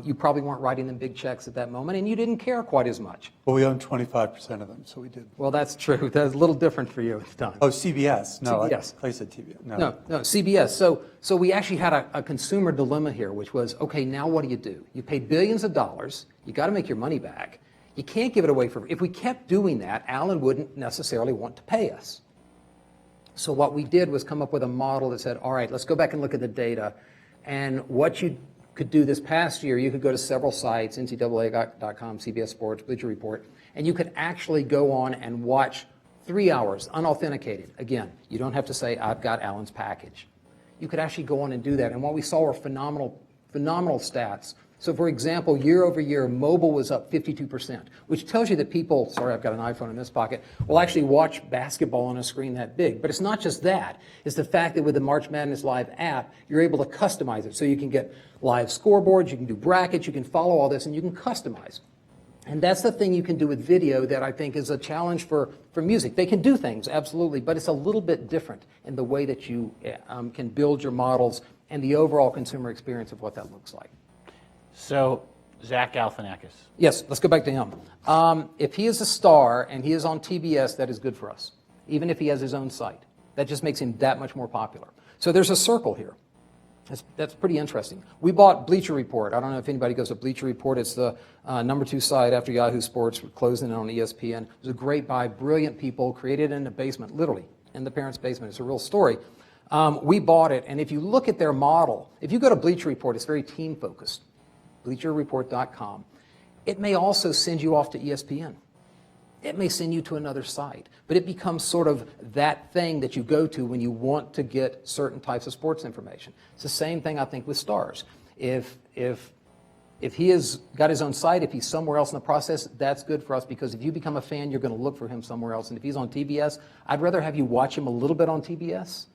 you probably weren't writing them big checks at that moment, and you didn't care quite as much. Well, we own 25% of them, so we did. Well, that's true. That's a little different for you at the time. Oh, CBS. No, CBS. I said TBS. No, CBS. So we actually had a consumer dilemma here, which was, okay, now what do? You paid billions of dollars. You got to make your money back. You can't give it away for. If we kept doing that, Alan wouldn't necessarily want to pay us. So what we did was come up with a model that said, all right, let's go back and look at the data. And what you could do this past year, you could go to several sites, NCAA.com, CBS Sports, Bleacher Report, and you could actually go on and watch 3 hours, unauthenticated. Again, you don't have to say, I've got Alan's package. You could actually go on and do that. And what we saw were phenomenal stats. So for example, year over year, mobile was up 52%, which tells you that people, sorry, I've got an iPhone in this pocket, will actually watch basketball on a screen that big. But it's not just that. It's the fact that with the March Madness Live app, you're able to customize it. So you can get live scoreboards, you can do brackets, you can follow all this, and you can customize. And that's the thing you can do with video that I think is a challenge for music. They can do things, absolutely, but it's a little bit different in the way that you can build your models and the overall consumer experience of what that looks like. So, Zach Galifianakis. Yes, let's go back to him. If he is a star and he is on TBS, that is good for us, even if he has his own site. That just makes him that much more popular. So there's a circle here. That's pretty interesting. We bought Bleacher Report. I don't know if anybody goes to Bleacher Report. It's the number 2 site after Yahoo Sports. We're closing it on ESPN. It was a great buy, brilliant people, created in the basement, literally, in the parents' basement. It's a real story. We bought it, and if you look at their model, if you go to Bleacher Report, it's very team-focused. BleacherReport.com. It may also send you off to ESPN. It may send you to another site, but it becomes sort of that thing that you go to when you want to get certain types of sports information. It's the same thing, I think, with stars. If he has got his own site, if he's somewhere else in the process, that's good for us because if you become a fan, you're going to look for him somewhere else. And if he's on TBS, I'd rather have you watch him a little bit on TBS,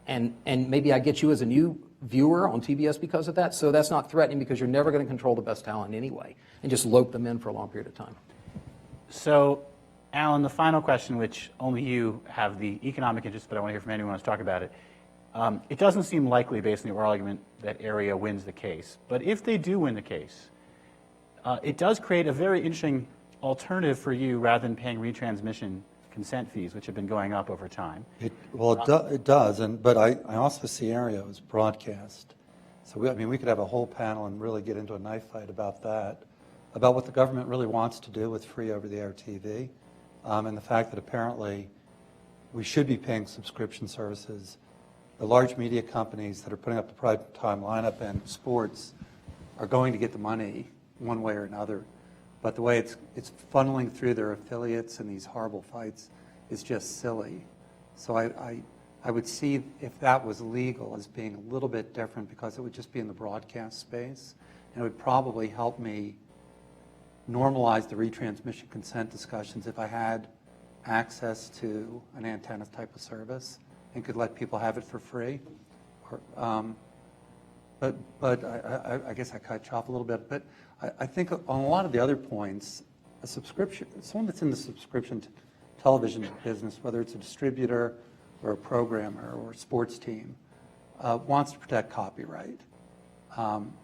and maybe I get you as a new viewer on TBS because of that. So that's not threatening because you're never going to control the best talent anyway and just lope them in for a long period of time. So, Alan, the final question, which only you have the economic interest, but I want to hear from anyone who wants to talk about it. It doesn't seem likely, based on your argument, that Area wins the case. But if they do win the case, it does create a very interesting alternative for you rather than paying retransmission consent fees, which have been going up over time. It does, but I also see Area as broadcast. So we could have a whole panel and really get into a knife fight about that, about what the government really wants to do with free over-the-air TV, and the fact that apparently we should be paying subscription services. The large media companies that are putting up the prime time lineup in sports are going to get the money one way or another. But the way it's funneling through their affiliates in these horrible fights is just silly. So I would see if that was legal as being a little bit different because it would just be in the broadcast space. And it would probably help me normalize the retransmission consent discussions if I had access to an antenna type of service and could let people have it for free. But I guess I cut you off a little bit. But I think on a lot of the other points, a subscription, someone that's in the subscription television business, whether it's a distributor or a programmer or a sports team, wants to protect copyright.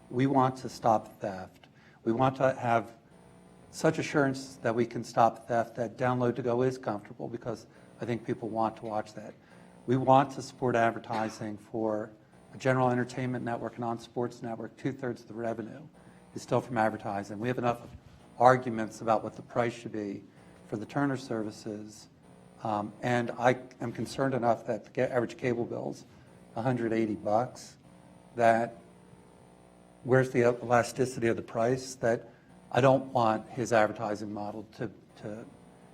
We want to stop theft. We want to have such assurance that we can stop theft that download to go is comfortable because I think people want to watch that. We want to support advertising for a general entertainment network, a non-sports network. 2/3 of the revenue is still from advertising. We have enough arguments about what the price should be for the Turner services, and I am concerned enough that the average cable bill's $180. That where's the elasticity of the price? That I don't want his advertising model to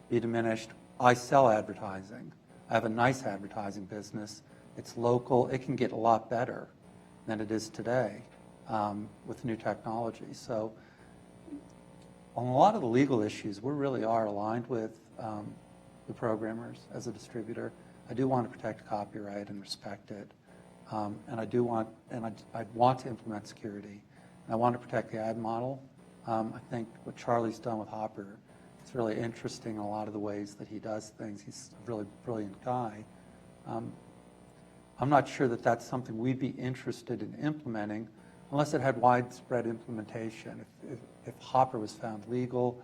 be diminished. I sell advertising. I have a nice advertising business. It's local. It can get a lot better than it is today with new technology. So on a lot of the legal issues, we really are aligned with the programmers as a distributor. I do want to protect copyright and respect it. And I do want, and I want to implement security. And I want to protect the ad model. I think what Charlie's done with Hopper, it's really interesting in a lot of the ways that he does things. He's a really brilliant guy. I'm not sure that that's something we'd be interested in implementing unless it had widespread implementation. If Hopper was found legal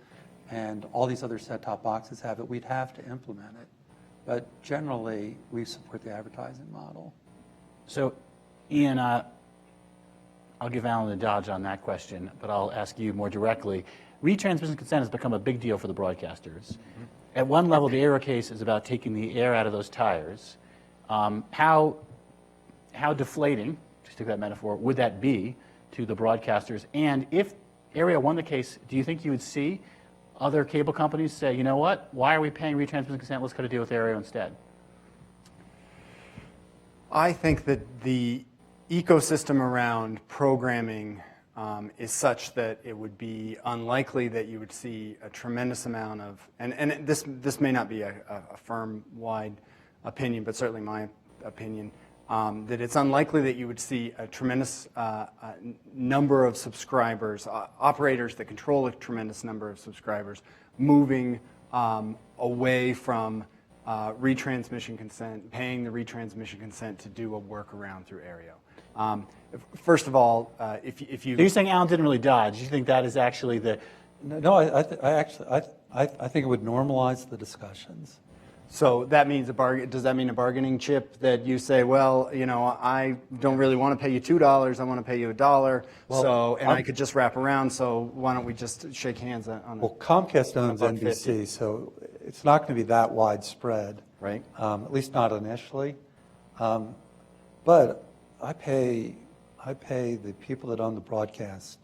and all these other set-top boxes have it, we'd have to implement it. But generally, we support the advertising model. So, Ian, I'll give Alan a dodge on that question, but I'll ask you more directly. Retransmission consent has become a big deal for the broadcasters. At one level, the Aero case is about taking the air out of those tires. How deflating, to take that metaphor, would that be to the broadcasters? And if Aereo won the case, do you think you would see other cable companies say, you know what, why are we paying retransmission consent? Let's cut a deal with Aereo instead. I think that the ecosystem around programming is such that it would be unlikely that you would see a tremendous amount of, and this may not be a firm-wide opinion, but certainly my opinion, that it's unlikely that you would see a tremendous number of subscribers, operators that control a tremendous number of subscribers, moving away from retransmission consent, paying the retransmission consent to do a workaround through Aereo. First of all, if you... So you're saying Alan didn't really dodge. You think that is actually the... No, I think it would normalize the discussions. So that means does that mean a bargaining chip that you say, well, you know, I don't really want to pay you $2, I want to pay you $1, Well, I could just wrap around, so why don't we just shake hands on Well, Comcast owns $1.50. NBC, so it's not going to be that widespread. Right. At least not initially. But I pay the people that own the broadcast,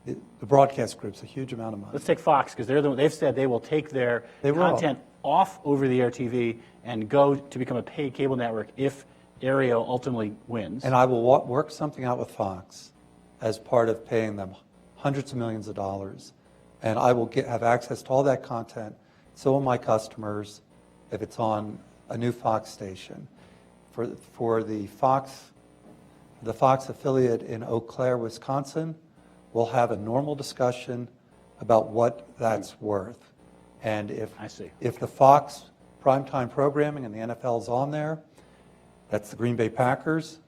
the broadcast groups, a huge amount of money. Let's take Fox, because they've said they will take their They will. content off over-the-air TV and go to become a paid cable network if Aereo ultimately wins. And I will work something out with Fox as part of paying them hundreds of millions of dollars. And I will have access to all that content. So will my customers if it's on a new Fox station. For the Fox affiliate in Eau Claire, Wisconsin, we'll have a normal discussion about what that's worth. And if the Fox primetime programming and the NFL's on there, that's the Green Bay Packers,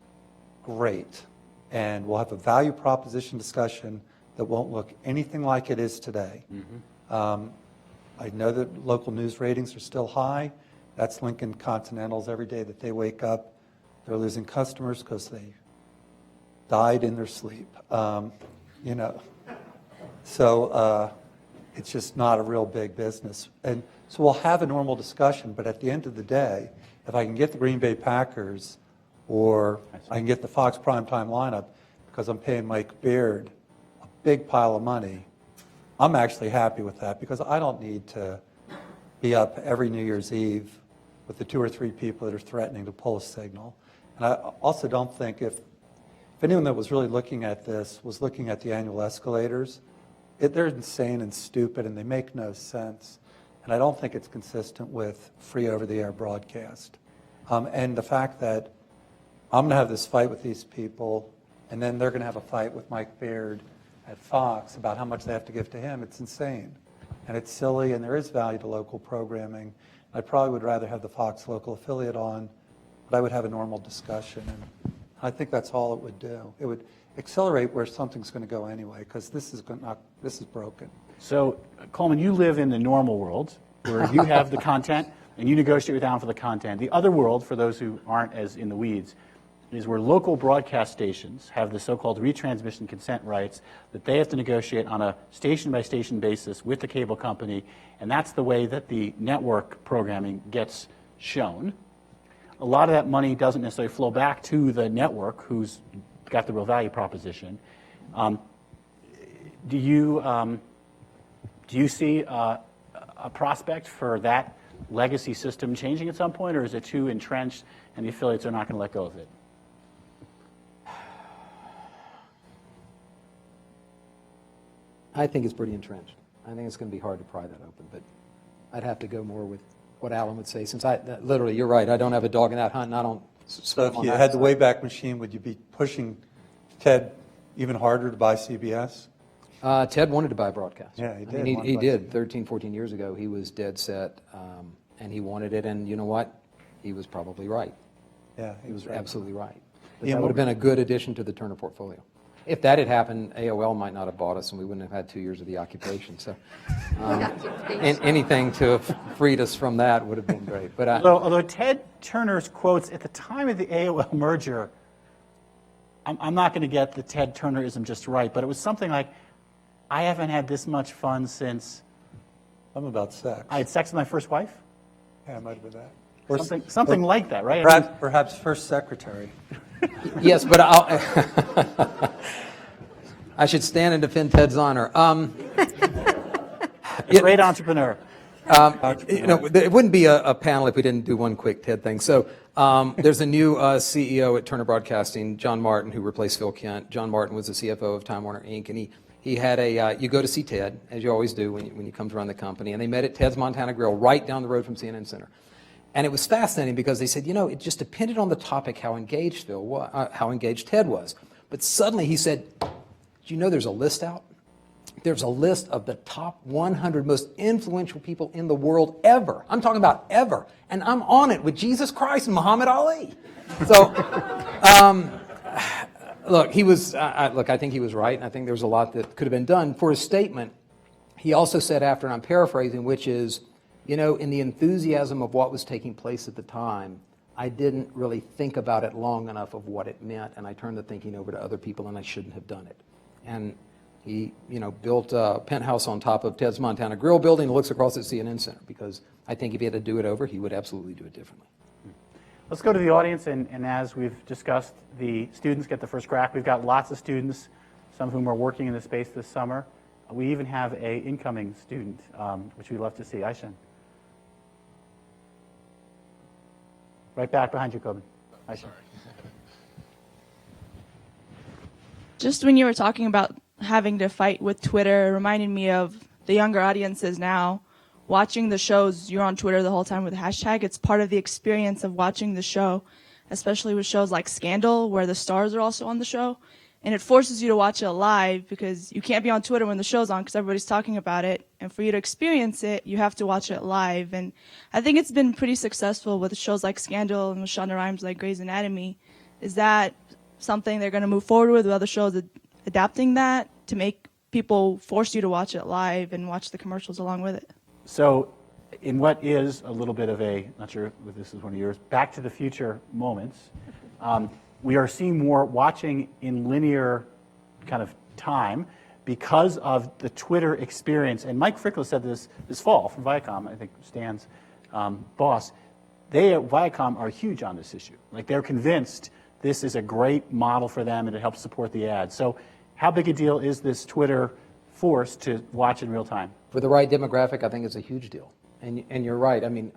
great. And we'll have a value proposition discussion that won't look anything like it is today. I know that local news ratings are still high. That's Lincoln Continentals. Every day that they wake up, they're losing customers because they died in their sleep. You know, so it's just not a real big business. And so we'll have a normal discussion, but at the end of the day, if I can get the Green Bay Packers or I can get the Fox primetime lineup because I'm paying Mike Beard a big pile of money, I'm actually happy with that because I don't need to be up every New Year's Eve with the 2 or 3 people that are threatening to pull a signal. And I also don't think if anyone that was really looking at this was looking at the annual escalators, they're insane and stupid and they make no sense. And I don't think it's consistent with free over-the-air broadcast. And the fact that I'm going to have this fight with these people and then they're going to have a fight with Mike Beard at Fox about how much they have to give to him, it's insane. And it's silly and there is value to local programming. I probably would rather have the Fox local affiliate on, but I would have a normal discussion. And I think that's all it would do. It would accelerate where something's going to go anyway, because this is broken. So, Coleman, you live in the normal world where you have the content and you negotiate with Alan for the content. The other world, for those who aren't as in the weeds, is where local broadcast stations have the so-called retransmission consent rights that they have to negotiate on a station-by-station basis with the cable company, and that's the way that the network programming gets shown. A lot of that money doesn't necessarily flow back to the network who's got the real value proposition. Do you see a prospect for that legacy system changing at some point, or is it too entrenched and the affiliates are not going to let go of it? I think it's pretty entrenched. I think it's going to be hard to pry that open, but I'd have to go more with what Alan would say, since literally, you're right, I don't have a dog in that hunt, and I don't. So if you had the Wayback Machine, would you be pushing Ted even harder to buy CBS? Ted wanted to buy broadcast. Yeah, he did. I mean, wanted he to buy did. CBS. 13, 14 years ago, he was dead set, and he wanted it, and you know what? He was probably right. Yeah, He was exactly. absolutely right. But Ian, that would what have been a good addition to the Turner portfolio. If that had happened, AOL might not have bought us, and we wouldn't have had 2 years of the occupation. So anything to have freed us from that would have been great. But Although Ted Turner's quotes at the time of the AOL merger, I'm not going to get the Ted Turnerism just right, but it was something like, I haven't had this much fun since I'm about sex. I had sex with my first wife. Yeah, it might have been that. Or Something like that, right? I mean, Perhaps first secretary. yes, but I should stand and defend Ted's honor. great entrepreneur. It wouldn't be a panel if we didn't do one quick TED thing. So there's a new CEO at Turner Broadcasting, John Martin, who replaced Phil Kent. John Martin was the CFO of Time Warner Inc., and he had you go to see Ted, as you always do when you come to run the company, and they met at Ted's Montana Grill right down the road from CNN Center. And it was fascinating because they said, it just depended on the topic how engaged how engaged Ted was. But suddenly he said, do you know there's a list out? There's a list of the top 100 most influential people in the world ever. I'm talking about ever. And I'm on it with Jesus Christ and Muhammad Ali. So, look, I think he was right, and I think there was a lot that could have been done. For his statement, he also said after, and I'm paraphrasing, which is, in the enthusiasm of what was taking place at the time, I didn't really think about it long enough of what it meant, and I turned the thinking over to other people, and I shouldn't have done it. And he, built a penthouse on top of Ted's Montana Grill building that looks across at CNN Center, because I think if he had to do it over, he would absolutely do it differently. Let's go to the audience, and as we've discussed, the students get the first crack. We've got lots of students, some of whom are working in the space this summer. We even have a incoming student, which we love to see. Aishan. Right back behind you, Coben. Aishan. Just when you were talking about having to fight with Twitter, it reminded me of the younger audiences now. Watching the shows, you're on Twitter the whole time with a hashtag. It's part of the experience of watching the show, especially with shows like Scandal, where the stars are also on the show. And it forces you to watch it live because you can't be on Twitter when the show's on because everybody's talking about it. And for you to experience it, you have to watch it live. And I think it's been pretty successful with shows like Scandal and with Shonda Rhimes like Grey's Anatomy. Is that something they're going to move forward with other shows adapting that to make people force you to watch it live and watch the commercials along with it? So in what is a little bit of a, not sure if this is one of yours, Back to the Future moments, we are seeing more watching in linear kind of time because of the Twitter experience. And Mike Frickler said this fall from Viacom, I think Stan's boss. They at Viacom are huge on this issue. Like, they're convinced this is a great model for them and it helps support the ads. So how big a deal is this Twitter force to watch in real time? For the right demographic, I think it's a huge deal. And you're right. I mean,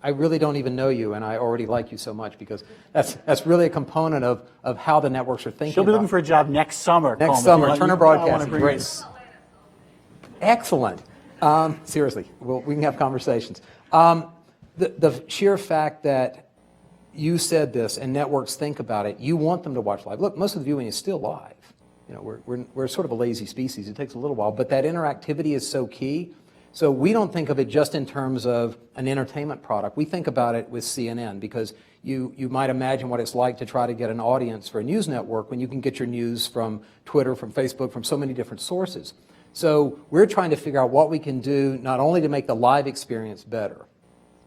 I really don't even know you, and I already like you so much because that's really a component of how the networks are thinking. She'll be looking for a job next summer. Next summer, Turner Broadcasting. Great. Excellent. Seriously, we can have conversations. The sheer fact that you said this and networks think about it, you want them to watch live. Look, most of the viewing is still live. We're sort of a lazy species. It takes a little while, but that interactivity is so key. So we don't think of it just in terms of an entertainment product. We think about it with CNN because you might imagine what it's like to try to get an audience for a news network when you can get your news from Twitter, from Facebook, from so many different sources. So we're trying to figure out what we can do not only to make the live experience better,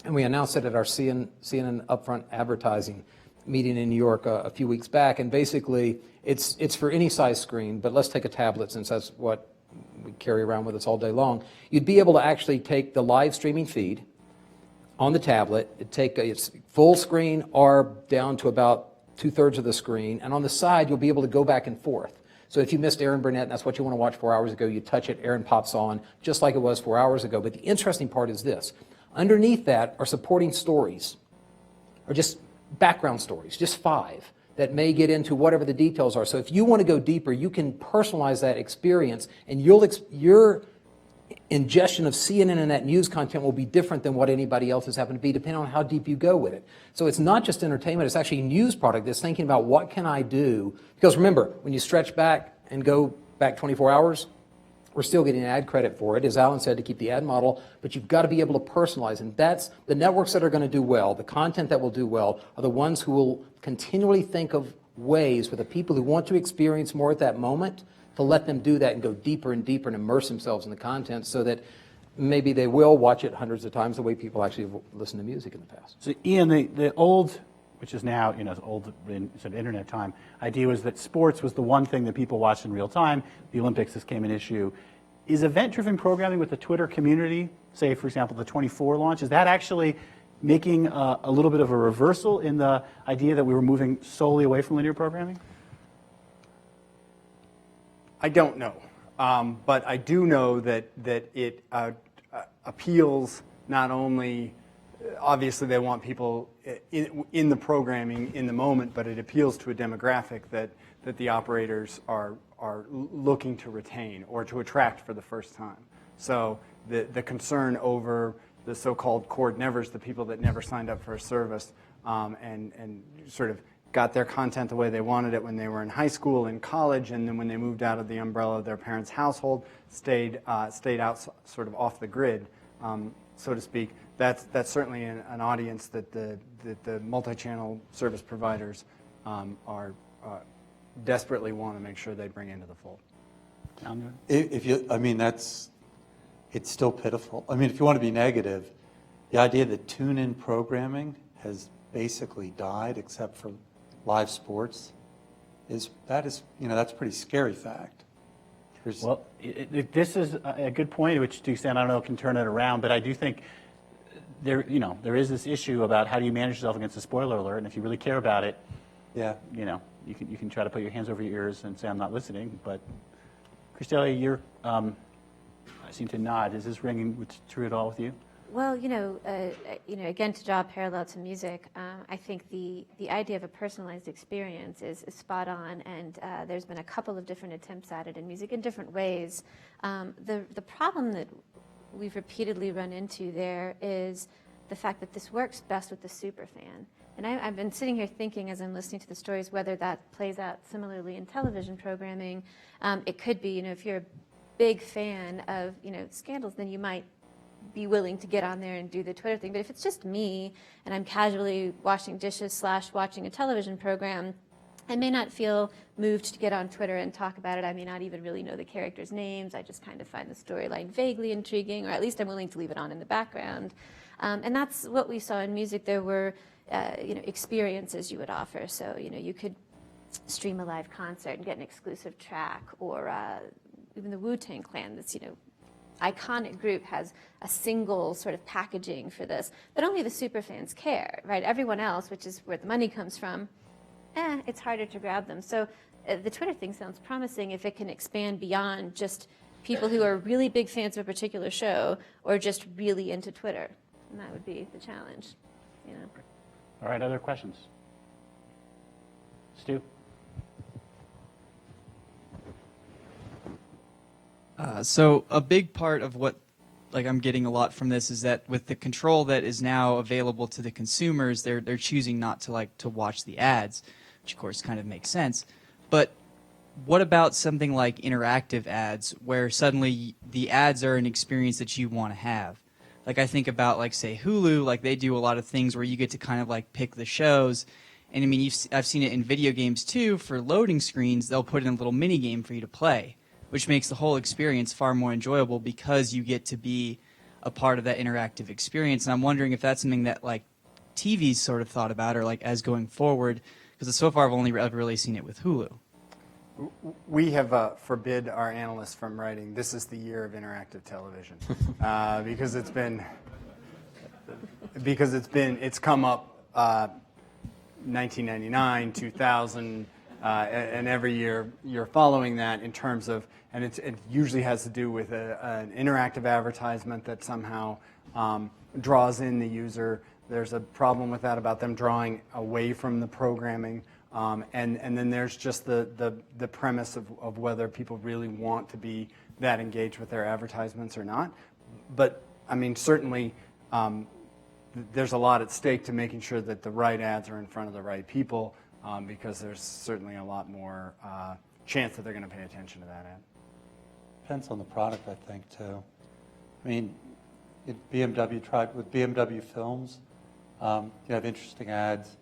and we announced it at our CNN Upfront Advertising meeting in New York a few weeks back, and basically it's for any size screen, but let's take a tablet since that's what we carry around with us all day long. You'd be able to actually take the live streaming feed on the tablet, take its full screen or down to about 2/3 of the screen, and on the side you'll be able to go back and forth. So if you missed Erin Burnett and that's what you want to watch 4 hours ago, you touch it, Erin pops on, just like it was 4 hours ago. But the interesting part is this. Underneath that are supporting stories, or just background stories, just 5, that may get into whatever the details are. So if you want to go deeper, you can personalize that experience, and your ingestion of CNN and that news content will be different than what anybody else has happened to be, depending on how deep you go with it. So it's not just entertainment, it's actually a news product that's thinking about what can I do? Because remember, when you stretch back and go back 24 hours, we're still getting ad credit for it, as Alan said, to keep the ad model, but you've got to be able to personalize. And that's the networks that are going to do well, the content that will do well, are the ones who will continually think of ways for the people who want to experience more at that moment to let them do that and go deeper and deeper and immerse themselves in the content so that maybe they will watch it hundreds of times the way people actually have listened to music in the past. So Ian, the old, which is now, old in sort of internet time, idea was that sports was the one thing that people watched in real time. The Olympics became an issue. Is event-driven programming with the Twitter community, say, for example, the 24 launch, is that actually making a little bit of a reversal in the idea that we were moving solely away from linear programming? I don't know, but I do know that it appeals not only, obviously they want people in the programming in the moment, but it appeals to a demographic that the operators are looking to retain or to attract for the first time. So the concern over the so-called cord nevers, the people that never signed up for a service and sort of got their content the way they wanted it when they were in high school and college, and then when they moved out of the umbrella of their parents' household, stayed out sort of off the grid, so to speak. That's certainly an audience that the multi-channel service providers are desperately want to make sure they bring into the fold. It's still pitiful. I mean, if you want to be negative, the idea that tune-in programming has basically died, except for live sports, that's a pretty scary fact. Well, this is a good point, which to extent I don't know can turn it around, but I do think there is this issue about how do you manage yourself against a spoiler alert, and if you really care about it, yeah, you can try to put your hands over your ears and say I'm not listening. But Christelia, I seem to nod. Is this ringing true at all with you? Well, again, to draw a parallel to music, I think the idea of a personalized experience is spot on, and there's been a couple of different attempts at it in music in different ways. The problem that we've repeatedly run into there is the fact that this works best with the super fan. And I've been sitting here thinking as I'm listening to the stories whether that plays out similarly in television programming. It could be, if you're a big fan of, scandals, then you might be willing to get on there and do the Twitter thing. But if it's just me and I'm casually washing dishes / watching a television program, I may not feel moved to get on Twitter and talk about it. I may not even really know the characters' names. I just kind of find the storyline vaguely intriguing, or at least I'm willing to leave it on in the background. And that's what we saw in music. There were, experiences you would offer. So, you could stream a live concert and get an exclusive track, or even the Wu-Tang Clan, this, iconic group has a single sort of packaging for this, but only the super fans care, right? Everyone else, which is where the money comes from, it's harder to grab them. So the Twitter thing sounds promising if it can expand beyond just people who are really big fans of a particular show or just really into Twitter. And that would be the challenge, All right, other questions? Stu? So a big part of what I'm getting a lot from this is that with the control that is now available to the consumers, they're choosing not to watch the ads, which of course kind of makes sense. But what about something like interactive ads, where suddenly the ads are an experience that you want to have? I think about say Hulu, they do a lot of things where you get to kind of pick the shows. And I mean, I've seen it in video games too. For loading screens, they'll put in a little mini game for you to play, which makes the whole experience far more enjoyable because you get to be a part of that interactive experience. And I'm wondering if that's something that TV's sort of thought about, or as going forward, because so far I've only ever really seen it with Hulu. We have forbid our analysts from writing, "This is the year of interactive television," it's come up 1999, 2000, and every year you're following that in terms of, and it usually has to do with an interactive advertisement that somehow draws in the user. There's a problem with that about them drawing away from the programming. And then there's just the premise of whether people really want to be that engaged with their advertisements or not. But I mean, certainly there's a lot at stake to making sure that the right ads are in front of the right people, because there's certainly a lot more chance that they're going to pay attention to that ad. depends on the product, I think, too. I mean, BMW tried with BMW films. You have interesting ads.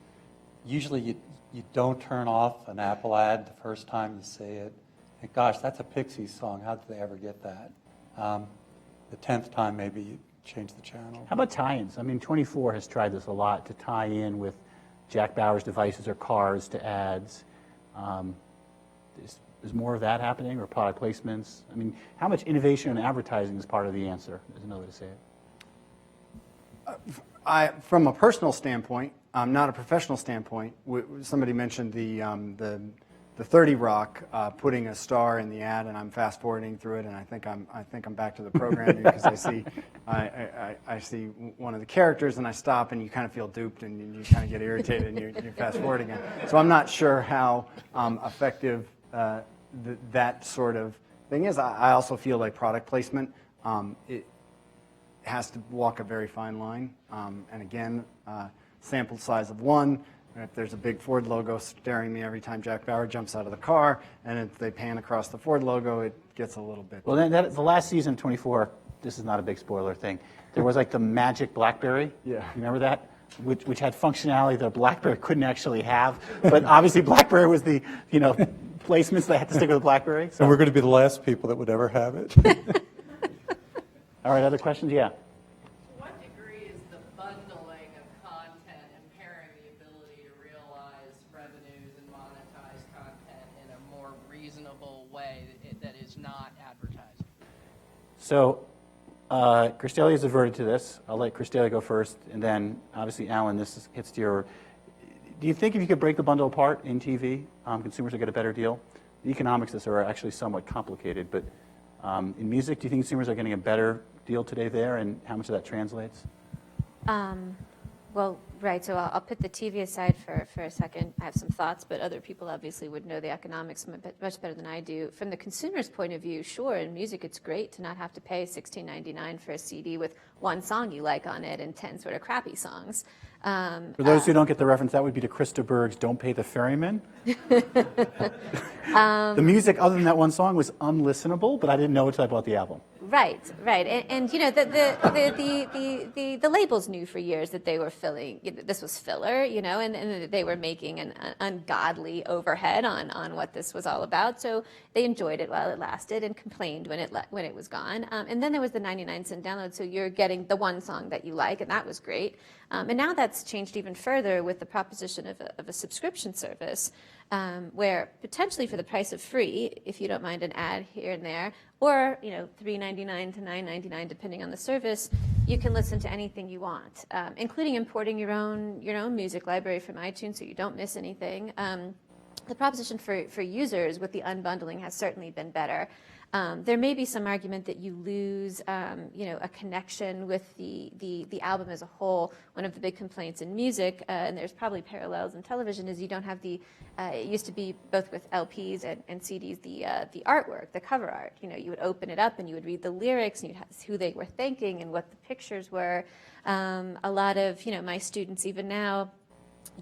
Usually, you don't turn off an Apple ad the first time you see it. And gosh, that's a Pixies song. How did they ever get that? The 10th time, maybe you change the channel. How about tie-ins? I mean, 24 has tried this a lot to tie in with Jack Bauer's devices or cars to ads. Is more of that happening, or product placements? I mean, how much innovation and advertising is part of the answer? There's another way to say it. From a personal standpoint, not a professional standpoint, somebody mentioned the 30 Rock putting a star in the ad, and I'm fast forwarding through it, and I think I'm back to the programming because I see one of the characters, and I stop, and you kind of feel duped, and you kind of get irritated, and you fast forward again. So I'm not sure how effective that sort of thing is. I also feel like product placement, it has to walk a very fine line, and again, sample size of one. If there's a big Ford logo staring me every time Jack Bauer jumps out of the car, and if they pan across the Ford logo, it gets a little bit. Well, then the last season, 24, this is not a big spoiler thing, there was like the magic BlackBerry. Yeah. You remember that? Which had functionality that BlackBerry couldn't actually have. But obviously BlackBerry was the, placements that had to stick with BlackBerry. So. And we're going to be the last people that would ever have it. All right, other questions? Yeah. What degree is the bundling of content impairing the ability to realize revenues and monetize content in a more reasonable way that is not advertising? So Christelia has averted to this. I'll let Christelia go first, and then obviously, Alan, hits to your. Do you think if you could break the bundle apart in TV, consumers would get a better deal? The economics of this are actually somewhat complicated, but in music, do you think consumers are getting a better deal today there, and how much of that translates? Well, right, so I'll put the TV aside for a second. I have some thoughts, but other people obviously would know the economics much better than I do. From the consumer's point of view, sure, in music it's great to not have to pay $16.99 for a CD with one song you like on it and 10 sort of crappy songs. For those who don't get the reference, that would be to Krista Berg's Don't Pay the Ferryman. The music, other than that one song, was unlistenable, but I didn't know it until I bought the album. Right. And the labels knew for years that they were filling, this was filler, and they were making an ungodly overhead on what this was all about. So they enjoyed it while it lasted and complained when it was gone. And then there was the 99-cent download, so you're getting the one song that you like, and that was great. And now that's changed even further with the proposition of a subscription service, where potentially for the price of free, if you don't mind an ad here and there, or $3.99 to $9.99 depending on the service, you can listen to anything you want, including importing your own music library from iTunes so you don't miss anything. The proposition for users with the unbundling has certainly been better. There may be some argument that you lose, a connection with the album as a whole. One of the big complaints in music, and there's probably parallels in television, is you don't have it used to be both with LPs and CDs, the artwork, the cover art. You would open it up and you would read the lyrics and you'd have who they were thanking and what the pictures were. A lot of, my students even now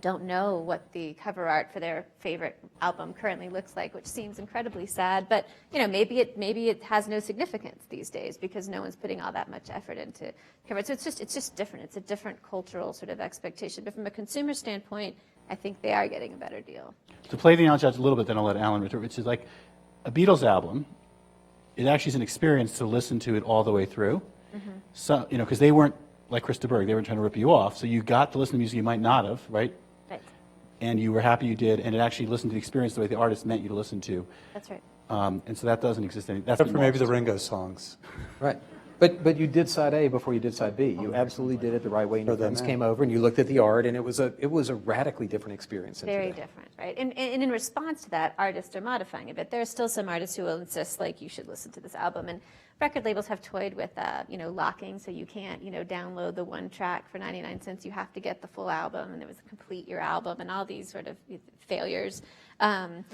don't know what the cover art for their favorite album currently looks like, which seems incredibly sad. But maybe it has no significance these days because no one's putting all that much effort into cover art. So it's just different. It's a different cultural sort of expectation. But from a consumer standpoint, I think they are getting a better deal. To play the analogy a little bit, then I'll let Alan return, which is like a Beatles album. It actually is an experience to listen to it all the way through. Mm-hmm. So because they weren't like Krista Berg, they were trying to rip you off. So you got to listen to music you might not have, right? Right. And you were happy you did, and it actually listened to the experience the way the artist meant you to listen to. That's right. And so that doesn't exist anymore. Except for maybe the Ringo songs. Right. But you did side A before you did side B. You absolutely did it the right way. And your friends came over and you looked at the art, and it was a radically different experience. Very different, right? And in response to that, artists are modifying a bit. There are still some artists who will insist, like, you should listen to this album. And record labels have toyed with, locking, so you can't, download the one track for 99 cents. You have to get the full album, and there was a complete your album, and all these sort of failures, attempts.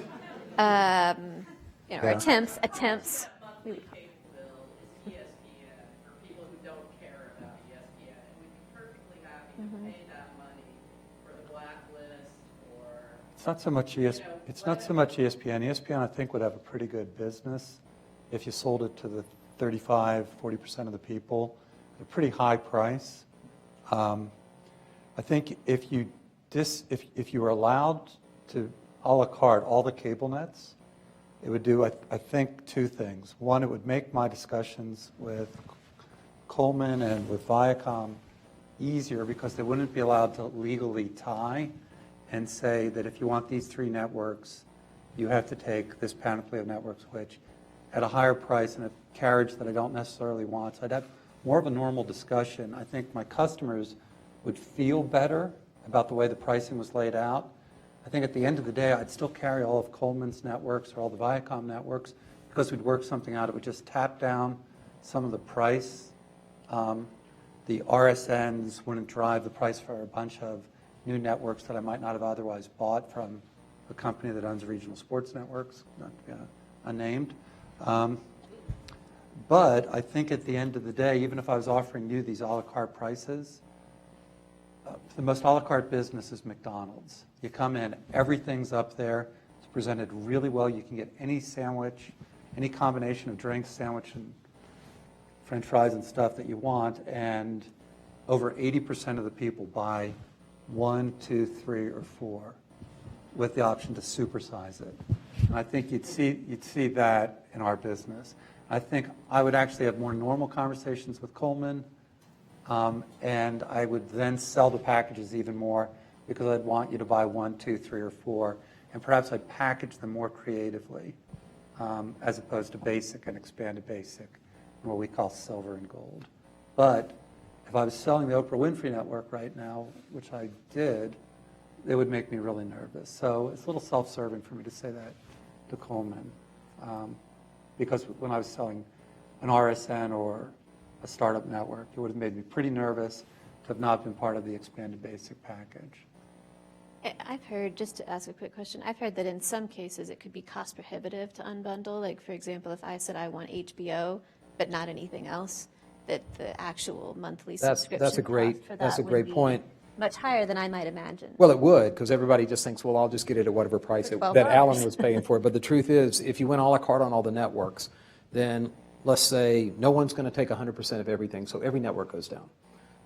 It's not so much ESPN. ESPN, I think, would have a pretty good business if you sold it to the 35-40% of the people at a pretty high price. I think if you were allowed to a la carte all the cable nets, it would do, I think, two things. One, it would make my discussions with Coleman and with Viacom easier because they wouldn't be allowed to legally tie and say that if you want these 3 networks, you have to take this panoply of networks, which at a higher price and a carriage that I don't necessarily want. So I'd have more of a normal discussion. I think my customers would feel better about the way the pricing was laid out. I think at the end of the day, I'd still carry all of Coleman's networks or all the Viacom networks because we'd work something out. It would just tap down some of the price. The RSNs wouldn't drive the price for a bunch of new networks that I might not have otherwise bought from a company that owns regional sports networks, not to be unnamed. But I think at the end of the day, even if I was offering you these a la carte prices, the most a la carte business is McDonald's. You come in, everything's up there. It's presented really well. You can get any sandwich, any combination of drinks, sandwich, and French fries and stuff that you want. And over 80% of the people buy 1, 2, 3, or 4 with the option to supersize it. And I think you'd see that in our business. I think I would actually have more normal conversations with Coleman, and I would then sell the packages even more because I'd want you to buy 1, 2, 3, or 4, and perhaps I'd package them more creatively as opposed to basic and expanded basic, and what we call silver and gold. But if I was selling the Oprah Winfrey Network right now, which I did, it would make me really nervous. So it's a little self-serving for me to say that to Coleman. Because when I was selling an RSN or a startup network, it would have made me pretty nervous to have not been part of the expanded basic package. I've heard, just to ask a quick question, I've heard that in some cases it could be cost prohibitive to unbundle. Like, for example, if I said I want HBO but not anything else, that the actual monthly subscription That's a great cost for that that's a would great be point. much higher than I might imagine. Well, it would, because everybody just thinks, well, I'll just get it at whatever price For that $12. Alan was paying for it. But the truth is, if you went a la carte on all the networks, then let's say no one's going to take 100% of everything, so every network goes down.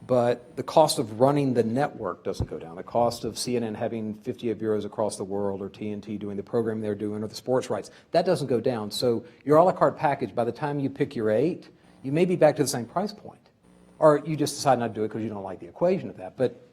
But the cost of running the network doesn't go down. The cost of CNN having 50 bureaus across the world, or TNT doing the program they're doing, or the sports rights, that doesn't go down. So your a la carte package, by the time you pick your 8, you may be back to the same price point. Or you just decide not to do it because you don't like the equation of that. But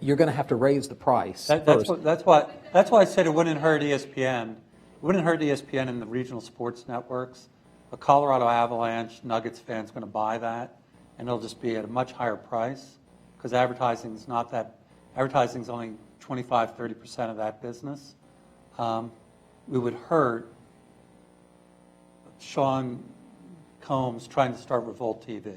you're going to have to raise the price first. That's why I said it wouldn't hurt ESPN. It wouldn't hurt ESPN and the regional sports networks. A Colorado Avalanche Nuggets fan's going to buy that, and it'll just be at a much higher price because advertising's only 25-30% of that business. We would hurt Sean Combs trying to start Revolt TV.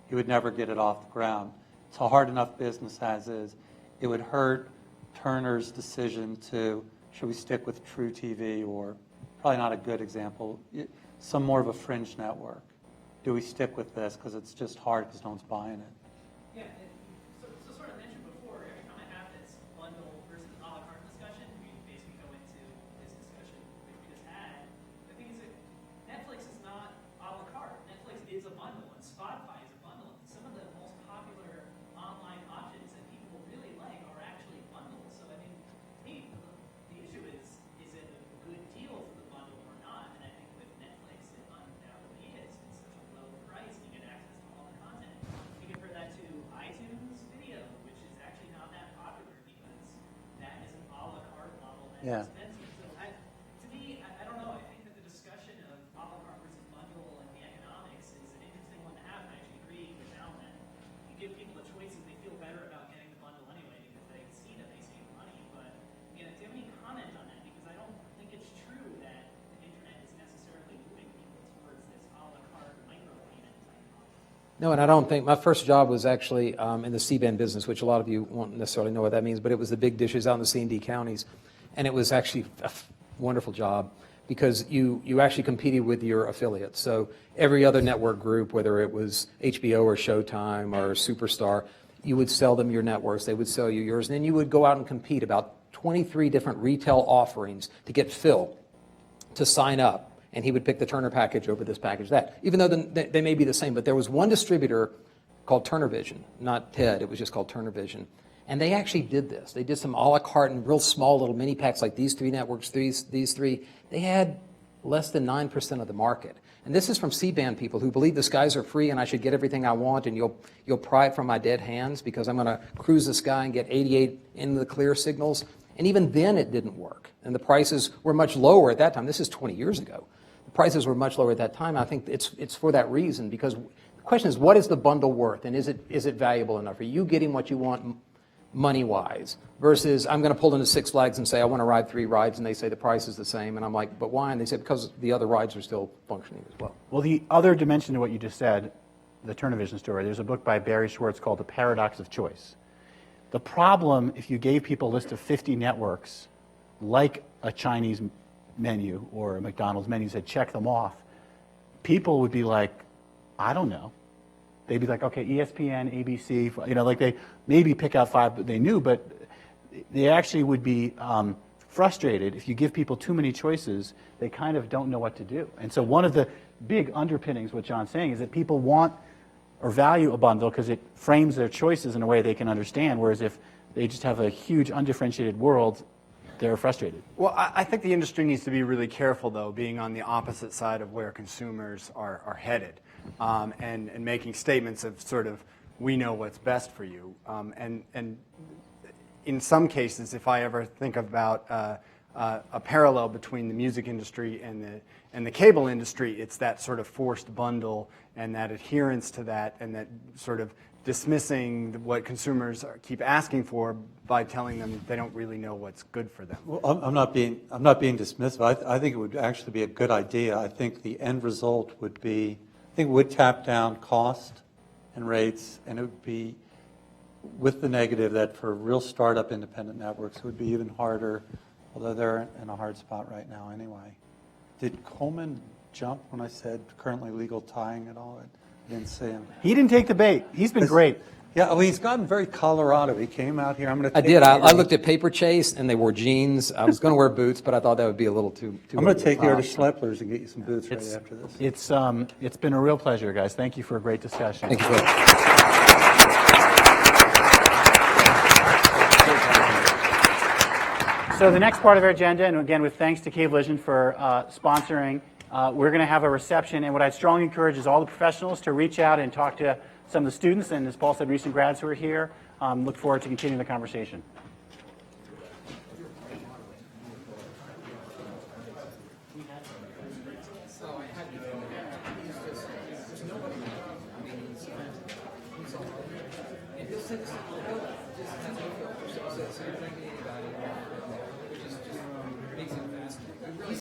He would never get it off the ground. It's a hard enough business as is. It would hurt Turner's decision to, should we stick with True TV, or probably not a good example, some more of a fringe network. Do we stick with this because it's just hard because no one's buying it? Yeah, so sort of mentioned before, every time I have this bundle versus a la carte discussion, we basically go into this discussion which we just had. The thing is that Netflix is not a la carte. Netflix is a bundle, and Spotify is a bundle. Some of the most popular online options that people really like are actually bundles. So I mean, to me, the issue is it a good deal for the bundle or not? And I think with Netflix, it undoubtedly is. It's such a low price, you get access to all the content. You compare that to iTunes Video, which is actually not that popular because that is an a la carte model that's expensive. So to me, I don't know. I think that the discussion of a la carte versus bundle and the economics is an interesting one to have. And I actually agree with Alan that you give people a choice and they feel better about getting the bundle anyway because they see that they save money. But again, do you have any comment on that? Because I don't think it's true that the internet is necessarily moving people towards this a la carte micro-payment type model. No, and I don't think, my first job was actually in the C-band business, which a lot of you won't necessarily know what that means, but it was the big dishes out in the C&D counties. And it was actually a wonderful job because you actually competed with your affiliates. So every other network group, whether it was HBO or Showtime or Superstar, you would sell them your networks, they would sell you yours, and then you would go out and compete about 23 different retail offerings to get Phil to sign up. and he would pick the Turner package over this package, that. Even though they may be the same, but there was one distributor called Turner Vision, not TED, it was just called Turner Vision. And they actually did this. They did some a la carte and real small little mini packs like these 3 networks, these 3. They had less than 9% of the market. And this is from C-band people who believe the skies are free and I should get everything I want and you'll pry it from my dead hands because I'm going to cruise the sky and get 88 into the clear signals. And even then it didn't work. And the prices were much lower at that time. This is 20 years ago. The prices were much lower at that time. I think it's for that reason, because the question is, what is the bundle worth, and is it valuable enough? Are you getting what you want money-wise versus I'm going to pull into Six Flags and say I want to ride 3 rides, and they say the price is the same, and I'm like, but why? And they say because the other rides are still functioning as well. Well, the other dimension to what you just said, the Turner Vision story, there's a book by Barry Schwartz called The Paradox of Choice. The problem, if you gave people a list of 50 networks, like a Chinese menu or a McDonald's menu, said check them off, people would be like, I don't know. They'd be like, okay, ESPN, ABC, like they maybe pick out 5 that they knew, but they actually would be frustrated if you give people too many choices. They kind of don't know what to do. And so one of the big underpinnings, what John's saying, is that people want or value a bundle because it frames their choices in a way they can understand, whereas if they just have a huge undifferentiated world, they're frustrated. Well, I think the industry needs to be really careful, though, being on the opposite side of where consumers are headed, and making statements of sort of, we know what's best for you. And in some cases, if I ever think about a parallel between the music industry and the cable industry, it's that sort of forced bundle and that adherence to that, and that sort of dismissing what consumers keep asking for by telling them they don't really know what's good for them. Well, I'm not being dismissive. I think it would actually be a good idea. I think the end result would be, I think it would tap down cost and rates, and it would be with the negative that for real startup independent networks, it would be even harder, although they're in a hard spot right now anyway. Did Coleman jump when I said currently legal tying at all? I didn't see him. He didn't take the bait. He's been great. Yeah, well, he's gotten very Colorado. He came out here. I'm going to. I did. I looked at Paper Chase, and they wore jeans. I was going to wear boots, but I thought that would be a little too. I'm going to take you to Schleppler's and get you some boots right after this. It's been a real pleasure, guys. Thank you for a great discussion. Thank you. So the next part of our agenda, and again with thanks to Cablevision for sponsoring, we're going to have a reception, and what I'd strongly encourage is all the professionals to reach out and talk to some of the students, and as Paul said, recent grads who are here. Look forward to continuing the conversation. Makes it